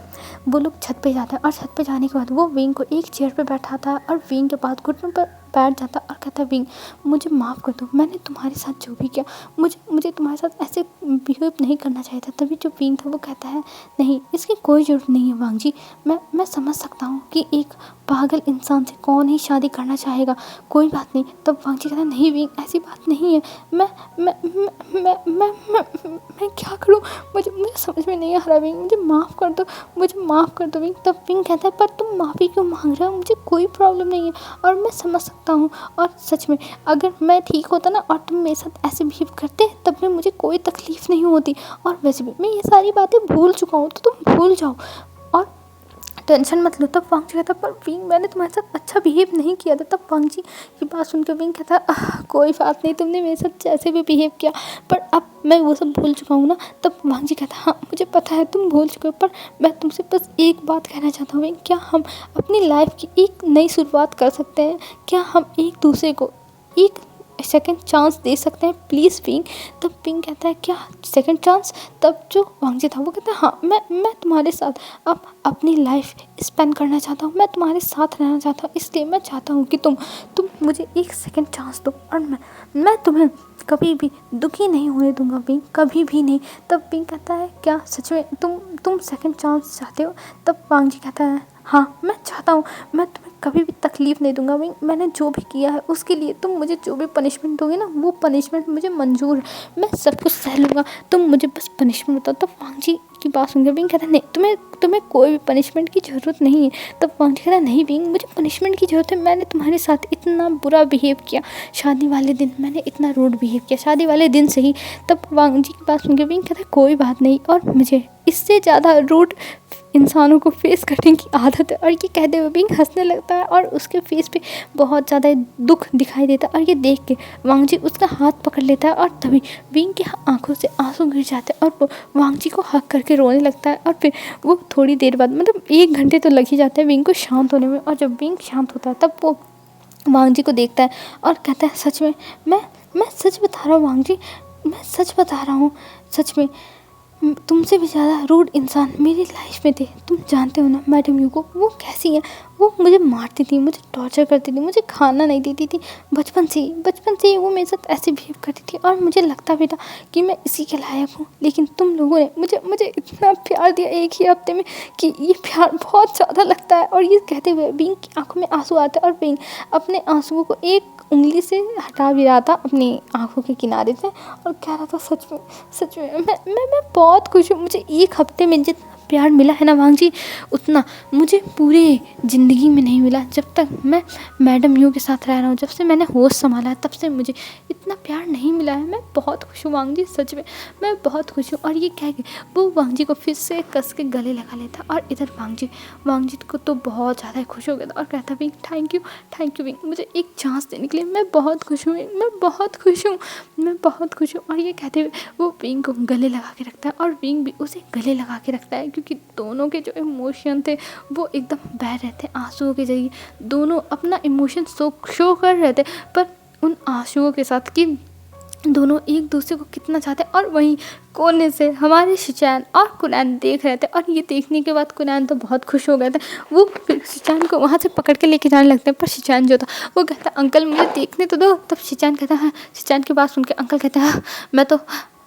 वो लोग छत पे जाते हैं और छत पे जाने के बाद वो विंग को एक चेयर पे बैठाता है और विंग के पास घुटनों पर बैठ जाता और कहता है विंग मुझे माफ़ कर दो, मैंने तुम्हारे साथ जो भी किया मुझे तुम्हारे साथ ऐसे बिहेव नहीं करना चाहिए था। तभी जो विंग था वो कहता है नहीं इसकी कोई ज़रूरत नहीं है वांगजी, मैं समझ सकता हूँ कि एक पागल इंसान से कौन ही शादी करना चाहेगा, कोई बात नहीं। तब वांगजी कहता नहीं विंग ऐसी बात नहीं है, मैं मैं मैं मैं मैं मैं, मैं क्या करूँ, मुझे समझ में नहीं आ रहा विंग, मुझे माफ़ कर दो, मुझे माफ़ कर दो विंग। तब विंग कहता है पर तुम माफ़ी क्यों मांग रहे हो, मुझे कोई प्रॉब्लम नहीं है और मैं समझ सकता हूँ। और सच में अगर मैं ठीक होता ना और तुम मेरे साथ ऐसे बिहेव करते तब में मुझे कोई तकलीफ़ नहीं होती, और वैसे भी मैं ये सारी बातें भूल चुका हूँ, तो तुम भूल जाओ और टेंशन मत लो। तब वांगजी कहता पर विंग मैंने तुम्हारे साथ अच्छा बिहेव नहीं किया था। तब वांगजी की बात सुनकर विंग कहता कोई बात नहीं, तुमने मेरे साथ जैसे भी बिहेव किया पर अब मैं वो सब भूल चुका हूँ ना। तब वांगजी कहता हाँ मुझे पता है तुम भूल चुके हो, पर मैं तुमसे बस एक बात कहना चाहता हूँ विंग, क्या हम अपनी लाइफ की एक नई शुरुआत कर सकते हैं, क्या हम एक दूसरे को एक सेकंड चांस दे सकते हैं प्लीज़ विंग। तब विंग कहता है क्या सेकंड चांस। तब जो वांगजी था वो कहता है हाँ मैं तुम्हारे साथ अब अपनी लाइफ स्पेंड करना चाहता हूँ, मैं तुम्हारे साथ रहना चाहता हूँ, इसलिए मैं चाहता हूँ कि तुम मुझे एक सेकंड चांस दो और मैं तुम्हें कभी भी दुखी नहीं होने दूंगा विंग, कभी भी नहीं। तब विंग कहता है क्या सच में तुम सेकंड चांस चाहते हो। तब वांगजी कहता है हाँ मैं चाहता हूँ, मैं तुम्हें कभी भी तकलीफ़ नहीं दूंगा विंग, मैंने जो भी किया है उसके लिए तुम मुझे जो भी पनिशमेंट दोगे ना वो पनिशमेंट मुझे मंजूर है, मैं सब कुछ सह लूँगा, तुम मुझे बस पनिशमेंट बताओ। तो वांग जी की बात सुन के विंग कहता है नहीं, तुम्हें तुम्हें कोई भी पनिशमेंट की ज़रूरत नहीं है। तब वांग जी कहता है नहीं विंग, मुझे पनिशमेंट की ज़रूरत है, मैंने तुम्हारे साथ इतना बुरा बिहेव किया शादी वाले दिन, मैंने इतना रूड बिहेव किया शादी वाले दिन से ही। तब वांग जी की बात सुन के विंग कहता है कोई बात नहीं, और मुझे इससे ज़्यादा रूड इंसानों को फेस करने की आदत है। और ये कहते हुए विंग हंसने लगता है और उसके फेस पे बहुत ज़्यादा दुख दिखाई देता है। और ये देख के वांग जी उसका हाथ पकड़ लेता है और तभी विंग की आंखों से आंसू गिर जाते हैं और वो वांग जी को हक करके रोने लगता है। और फिर वो थोड़ी देर बाद, मतलब 1 घंटे तो लग ही जाता है विंग को शांत होने में, और जब विंग शांत होता है तब वो वांग जी को देखता है और कहता है सच में मैं सच बता रहा हूँ वांग जी, मैं सच बता रहा हूँ, सच में तुमसे भी ज़्यादा रूड इंसान मेरी लाइफ में थे। तुम जानते हो ना मैडम यू को, वो कैसी है, वो मुझे मारती थी, मुझे टॉर्चर करती थी, मुझे खाना नहीं देती थी, बचपन से ही वो मेरे साथ ऐसे बिहेव करती थी। और मुझे लगता भी था कि मैं इसी के लायक हूँ, लेकिन तुम लोगों ने मुझे इतना प्यार दिया एक ही हफ्ते में कि ये प्यार बहुत ज़्यादा लगता है। और ये कहते हुए विंग की आंखों में आंसू आते हैं और विंग अपने आंसुओं को एक उंगली से हटा भी रहा था अपनी आंखों के किनारे से, और कह रहा था सच में मैं बहुत खुश हूँ, मुझे 1 हफ्ते में जितना प्यार मिला है ना वांग जी, उतना मुझे पूरे ज़िंदगी में नहीं मिला। जब तक मैं मैडम यू के साथ रह रहा हूँ, जब से मैंने होश संभाला है, तब से मुझे इतना प्यार नहीं मिला है। मैं बहुत खुश हूँ वांग जी, सच में मैं बहुत खुश हूँ। और ये कह के वो वांग जी को फिर से कस के गले लगा लेता। और इधर वांग जी को तो बहुत ज़्यादा खुश हो गया था और कहता भी थैंक यू विंग, मुझे एक चांस देने के लिए मैं बहुत खुश हूँ, मैं बहुत खुश हूँ। और ये कहते हुए वो विंग को गले लगा के रखता है और विंग भी उसे गले लगा के रखता है, क्योंकि दोनों के जो इमोशन थे वो एकदम बह रहे थे आंसुओं के जरिए। दोनों अपना इमोशन शो कर रहे थे, पर उन आंसुओं के साथ कि दोनों एक दूसरे को कितना चाहते हैं। और वहीं कोने से हमारे शिचैन और कुनैन देख रहे थे, और ये देखने के बाद कुनैन तो बहुत खुश हो गए थे। वो फिर शिचैन को वहाँ से पकड़ के लेके जाने लगते हैं, पर शिचैन जो था वो कहता अंकल मुझे देखने तो दो। तब शिचैन कहता है, शिचैन की बात सुन के अंकल कहते हैं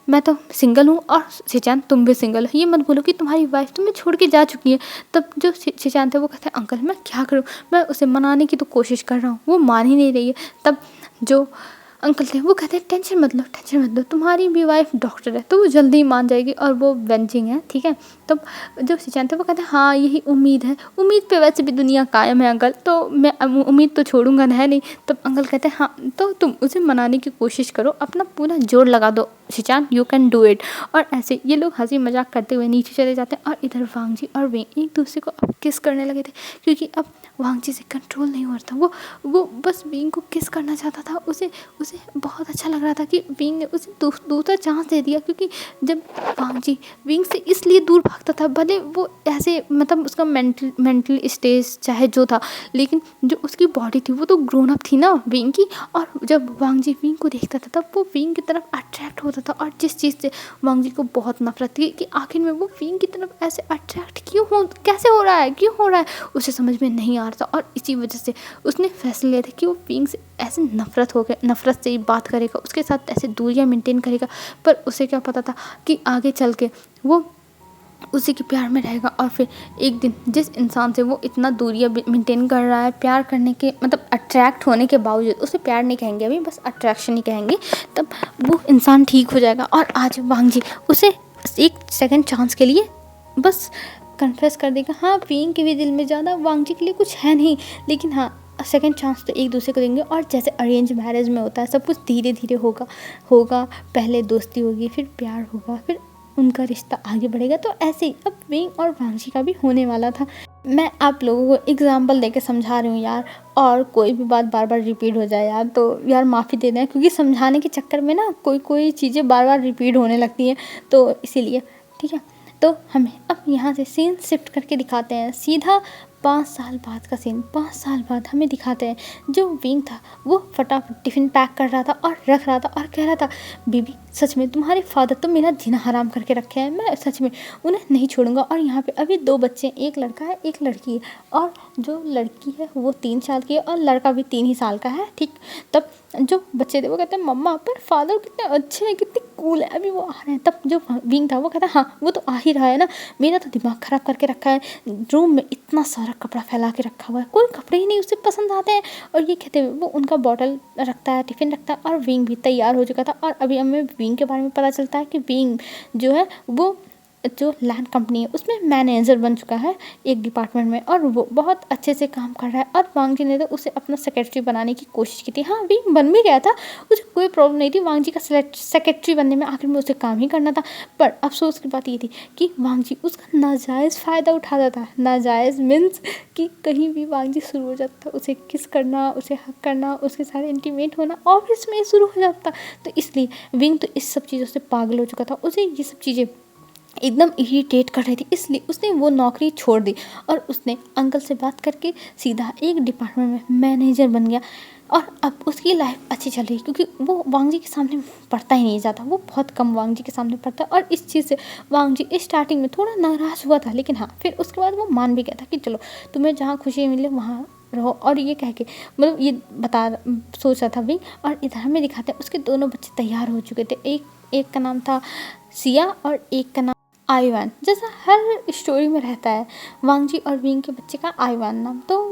मैं तो सिंगल हूँ, और शिचैन तुम भी सिंगल हो, ये मत बोलो कि तुम्हारी वाइफ तुम्हें छोड़ के जा चुकी है। तब जो शिचैन थे वो कहते हैं अंकल मैं क्या करूँ, मैं उसे मनाने की तो कोशिश कर रहा हूँ, वो मान ही नहीं रही है। तब जो अंकल थे वो कहते हैं टेंशन मत लो, तुम्हारी भी वाइफ डॉक्टर है तो वो जल्दी ही मान जाएगी, और वो वेंजिंग है, ठीक है। तब जो शिचैन थे वो कहते हैं हाँ यही उम्मीद है, उम्मीद पे वैसे भी दुनिया कायम है अंकल, तो मैं उम्मीद तो छोड़ूंगा है नहीं। तब अंकल कहते हैं हाँ तो तुम उसे मनाने की कोशिश करो, अपना पूरा जोर लगा दो शिचैन, यू कैन डू इट। और ऐसे ये लोग हंसी मजाक करते हुए नीचे चले जाते हैं। और इधर वांग जी और विंग एक दूसरे को अब किस करने लगे थे, क्योंकि अब वांग जी से कंट्रोल नहीं हो रहा था। वो बस विंग को किस करना चाहता था, उसे बहुत अच्छा लग रहा था कि विंग ने उसे दूसरा चांस दे दिया। क्योंकि जब वांग जी विंग से इसलिए दूर भागता था, भले वो ऐसे मतलब उसका मेंटल स्टेज चाहे जो था, लेकिन जो उसकी बॉडी थी वो तो ग्रोन अप थी ना विंग की। और जब वांग जी विंग को देखता था तब वो विंग की तरफ अट्रैक्ट होता था। और जिस चीज़ से वांग जी को बहुत नफरत थी कि आखिर में वो विंग की तरफ ऐसे अट्रैक्ट कैसे हो रहा है, उसे समझ में नहीं आ रहा था। और इसी वजह से उसने फैसले लिया था कि वो विंग से ऐसे नफरत से ही बात करेगा, उसके साथ ऐसे दूरियां मेंटेन करेगा। पर उसे क्या पता था कि आगे चल के वो उसी के प्यार में रहेगा। और फिर एक दिन जिस इंसान से वो इतना दूरियां मेंटेन कर रहा है, प्यार करने के मतलब अट्रैक्ट होने के बावजूद, उसे प्यार नहीं कहेंगे अभी, बस अट्रैक्शन ही कहेंगे, तब वो इंसान ठीक हो जाएगा। और आज वांग जी उसे एक सेकंड चांस के लिए बस कन्फेस कर देगा। हाँ विंग के भी दिल में ज़्यादा वांग जी के लिए कुछ है नहीं, लेकिन हाँ सेकंड चांस तो एक दूसरे को देंगे। और जैसे अरेंज मैरिज में होता है, सब कुछ धीरे धीरे होगा, पहले दोस्ती होगी, फिर प्यार होगा, फिर उनका रिश्ता आगे बढ़ेगा। तो ऐसे ही अब विंग और वांग जी का भी होने वाला था। मैं आप लोगों को एग्जाम्पल देके समझा रही हूँ यार, और कोई भी बात बार बार रिपीट हो जाए यार तो यार माफ़ी दे दें, क्योंकि समझाने के चक्कर में ना कोई चीज़ें बार बार रिपीट होने लगती हैं, तो इसीलिए ठीक है। तो हमें अब यहाँ से सीन शिफ्ट करके दिखाते हैं सीधा 5 साल बाद का सीन। 5 साल बाद हमें दिखाते हैं जो विंग था वो फटाफट टिफ़िन पैक कर रहा था और रख रहा था और कह रहा था बीबी सच में तुम्हारे फादर तो मेरा जीना हराम करके रखे हैं, मैं सच में उन्हें नहीं छोड़ूंगा। और यहाँ पे अभी 2 बच्चे, एक लड़का है एक लड़की है, और जो लड़की है वो 3 साल की है और लड़का भी 3 ही साल का है, ठीक। तब जो बच्चे थे वो कहते हैं मम्मा पर फादर कितने अच्छे हैं, कितनी कूल है, अभी वो आ रहे हैं। तब जो विंग था वो कहता हाँ वो तो आ ही रहा है ना, मेरा तो दिमाग ख़राब करके रखा है, रूम में इतना सारा कपड़ा फैला के रखा हुआ है, कोई कपड़े ही नहीं उसे पसंद आते हैं। और ये कहते हुए वो उनका बॉटल रखता है, टिफ़िन रखता है, और विंग भी तैयार हो चुका था। और अभी हमें विंग के बारे में पता चलता है कि विंग जो है वो जो लैंड कंपनी है उसमें मैनेजर बन चुका है एक डिपार्टमेंट में, और वो बहुत अच्छे से काम कर रहा है। और वांग जी ने तो उसे अपना सेक्रेटरी बनाने की कोशिश की थी। हाँ विंग बन भी गया था, उसे कोई प्रॉब्लम नहीं थी वांग जी का सेक्रेटरी बनने में, आखिर में उसे काम ही करना था। पर अफसोस की बात ये थी कि वांग जी उसका नाजायज़ फ़ायदा उठाता था। नाजायज़ मीन्स कि कहीं भी वांग जी शुरू हो जाता, उसे किस करना, उसे हक करना, उसके साथ इंटीमेट होना ऑफिस में शुरू हो जाता। तो इसलिए विंग तो इस सब चीज़ों से पागल हो चुका था, उसे ये सब चीज़ें एकदम इरिटेट कर रही थी, इसलिए उसने वो नौकरी छोड़ दी और उसने अंकल से बात करके सीधा एक डिपार्टमेंट में मैनेजर बन गया। और अब उसकी लाइफ अच्छी चल रही है, क्योंकि वो वांग जी के सामने पढ़ता ही नहीं जाता, वो बहुत कम वांग जी के सामने पढ़ता है। और इस चीज़ से वांग जी स्टार्टिंग में थोड़ा नाराज़ हुआ था, लेकिन हाँ फिर उसके बाद वो मान भी गया था कि चलो तुम्हें जहाँ खुशी मिले वहाँ रहो। और ये कह के मतलब ये सोच रहा था भी। और इधर हमें दिखाते हैं उसके दोनों बच्चे तैयार हो चुके थे। एक का नाम था सिया और एक का नाम आईवान, जैसा हर स्टोरी में रहता है। वांग जी और विंग के बच्चे का आईवान नाम, तो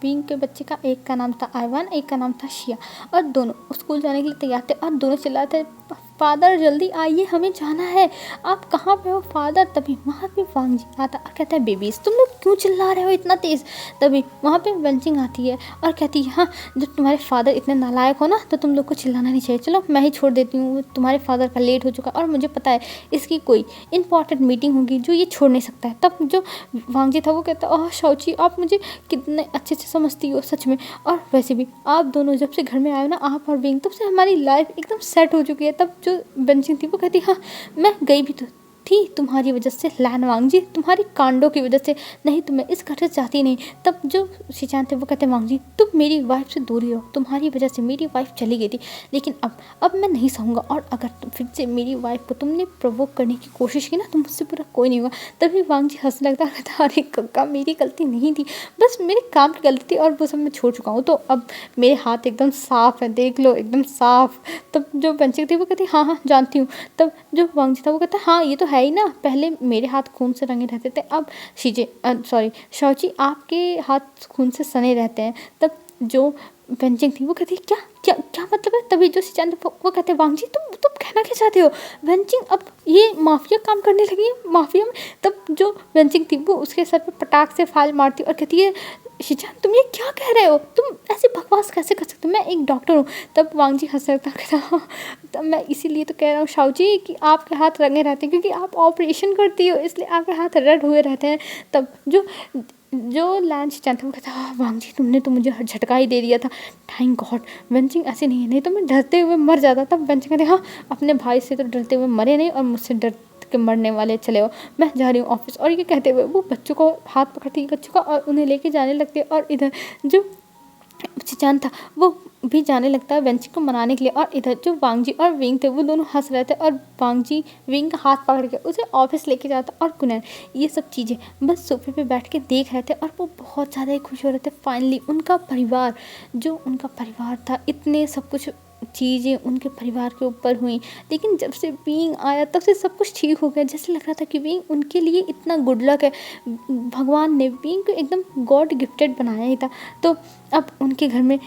विंग के बच्चे का एक का नाम था आईवान, एक का नाम था शिया। और दोनों स्कूल जाने के लिए तैयार थे और दोनों चिल्लाते फादर जल्दी आइए हमें जाना है। आप कहाँ पे हो फादर? तभी वहाँ पे वांग जी आता और कहता है बेबीज तुम लोग क्यों चिल्ला रहे हो इतना तेज़? तभी वहाँ पे वेंचिंग आती है और कहती है हाँ जब तुम्हारे फादर इतने नालायक हो ना तो तुम लोग को चिल्लाना नहीं चाहिए, चलो मैं ही छोड़ देती हूँ, तुम्हारे फादर का लेट हो चुका और मुझे पता है इसकी कोई इंपॉर्टेंट मीटिंग होगी जो ये छोड़ नहीं सकता है। तब जो वांग जी था वो कहता ओह शाओची आप मुझे कितने अच्छे से समझती हो सच में, और वैसे भी आप दोनों जब से घर में आए हो ना, आप और विंग, तब से हमारी लाइफ एकदम सेट हो चुकी है। तब जो बेंचिंग थी वो कहती हाँ मैं गई भी तो थी तुम्हारी वजह से लैन वांग जी, तुम्हारी कांडों की वजह से, नहीं तो मैं इस घर से जाती नहीं। तब जो शिचान थे वो कहते वांग जी तुम मेरी वाइफ से दूरी रहो, तुम्हारी वजह से मेरी वाइफ चली गई थी, लेकिन अब मैं नहीं सहूँगा, और अगर तुम फिर से मेरी वाइफ को तुमने प्रोवोक करने की कोशिश की ना तो मुझसे पूरा कोई नहीं होगा। तभी वांग जी हंसने लगता, कहता अरे कक्का मेरी गलती नहीं थी, बस मेरे काम की गलती थी और वो सब मैं छोड़ चुका हूँ, तो अब मेरे हाथ एकदम साफ़ है, देख लो एकदम साफ़। तब जो बेंचिंग थी वो कहती हाँ हाँ जानती हूँ। तब जो वांग जी था वो कहता हाँ ये तो है ही ना, पहले मेरे हाथ खून से रंगे रहते थे, अब शाओची आपके हाथ खून से सने रहते हैं। तब जो बेंचिंग थी वो कहती क्या क्या क्या मतलब है? तभी जो सिचान वो कहते वांग जी तुम कहना क्या चाहते हो? बेंचिंग अब ये माफिया काम करने लगी है माफिया में। तब जो बेंचिंग थी वो उसके सर पे पटाख से फाल मारती और कहती है शिचान तुम ये क्या कह रहे हो, तुम ऐसे बकवास कैसे कर सकते हो, मैं एक डॉक्टर हूँ। तब वांग जी हंस रहा था, कहता तब मैं इसीलिए तो कह रहा हूँ शाओची कि आपके हाथ रंगे रहते हैं, क्योंकि आप ऑपरेशन करती हो इसलिए आपके हाथ रेड हुए रहते हैं। तब जो लैंस चाहता वो कहता वांग जी तुमने तो मुझे झटका ही दे दिया था, थैंक गॉड, बेंचिंग ऐसे नहीं है, नहीं तो मैं डरते हुए मर जाता। तब बेंचिंग कहते हाँ अपने भाई से तो डरते हुए मरे नहीं और मुझसे डर के मरने वाले चले हो, मैं जा रही हूँ ऑफिस। और ये कहते हुए वो बच्चों को हाथ पकड़ती है बच्चों का और उन्हें लेके जाने लगती है। और इधर जो चिचान था वो भी जाने लगता है बेंचिंग को मनाने के लिए। और इधर जो वांग जी और विंग थे वो दोनों हंस रहे थे और वांग जी विंग का हाथ पकड़ के उसे ऑफिस लेके जाता और कुनैन ये सब चीज़ें बस सोफे पे बैठ के देख रहे थे और वो बहुत ज़्यादा ही खुश हो रहे थे। फाइनली उनका परिवार, जो उनका परिवार था, इतने सब कुछ चीज़ें उनके परिवार के ऊपर हुई, लेकिन जब से विंग आया तब से सब कुछ ठीक हो गया। जैसे लग रहा था कि विंग उनके लिए इतना गुड लक है, भगवान ने विंग को एकदम गॉड गिफ्टेड बनाया ही था। तो अब उनके घर में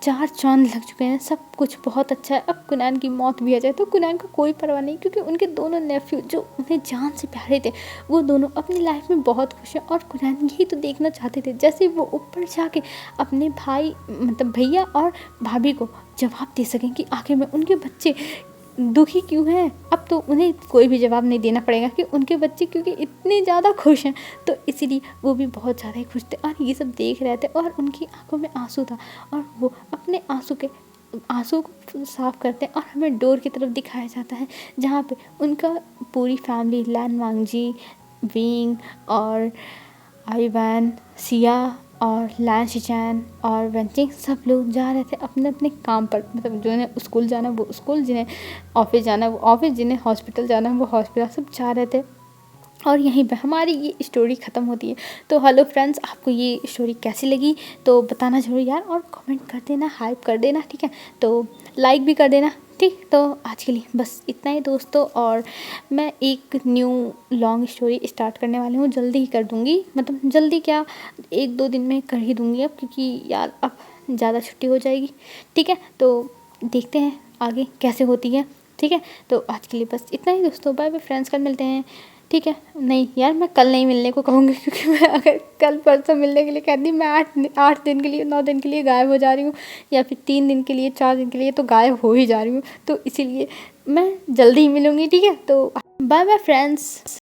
4 चाँद लग चुके हैं, सब कुछ बहुत अच्छा है। अब कुनैन की मौत भी आ जाए तो कुनैन को कोई परवाह नहीं, क्योंकि उनके दोनों नेफ्यू जो उन्हें जान से प्यारे थे वो दोनों अपनी लाइफ में बहुत खुश हैं। और कुनैन यही तो देखना चाहते थे, जैसे वो ऊपर जाके अपने भाई मतलब भैया और भाभी को जवाब दे सकें कि आखिर में उनके बच्चे दुखी क्यों हैं। अब तो उन्हें कोई भी जवाब नहीं देना पड़ेगा कि उनके बच्चे क्योंकि इतने ज़्यादा खुश हैं, तो इसीलिए वो भी बहुत ज़्यादा ही खुश थे और ये सब देख रहे थे और उनकी आंखों में आंसू था और वो अपने आंसू को साफ करते हैं और हमें डोर की तरफ दिखाया जाता है जहाँ पे उनका पूरी फैमिली लैन वांग जी, विंग और आईवैन, सिया और लैन शिचैन और वेंचिंग सब लोग जा रहे थे अपने अपने काम पर, मतलब जिन्हें स्कूल जाना वो स्कूल, जिन्हें ऑफिस जाना वो ऑफिस, जिन्हें हॉस्पिटल जाना वो हॉस्पिटल, सब जा रहे थे। और यहीं पे हमारी ये स्टोरी ख़त्म होती है। तो हेलो फ्रेंड्स, आपको ये स्टोरी कैसी लगी तो बताना ज़रूर यार, और कमेंट कर देना, हाइप कर देना, ठीक है, तो लाइक भी कर देना। ठीक, तो आज के लिए बस इतना ही दोस्तों। और मैं एक न्यू लॉन्ग स्टोरी स्टार्ट करने वाली हूँ, जल्दी ही कर दूँगी, मतलब जल्दी क्या, 1-2 दिन में कर ही दूँगी अब, क्योंकि यार अब ज़्यादा छुट्टी हो जाएगी। ठीक है, तो देखते हैं आगे कैसे होती है। ठीक है, तो आज के लिए बस इतना ही दोस्तों। बाय बाय फ्रेंड्स, कल मिलते हैं। ठीक है, नहीं यार, मैं कल नहीं मिलने को कहूँगी, क्योंकि मैं अगर कल परसों मिलने के लिए कहती, मैं 8 दिन के लिए, 9 दिन के लिए गायब हो जा रही हूँ, या फिर 3 दिन के लिए, 4 दिन के लिए तो गायब हो ही जा रही हूँ। तो इसीलिए मैं जल्दी ही मिलूँगी। ठीक है, तो बाय बाय फ्रेंड्स।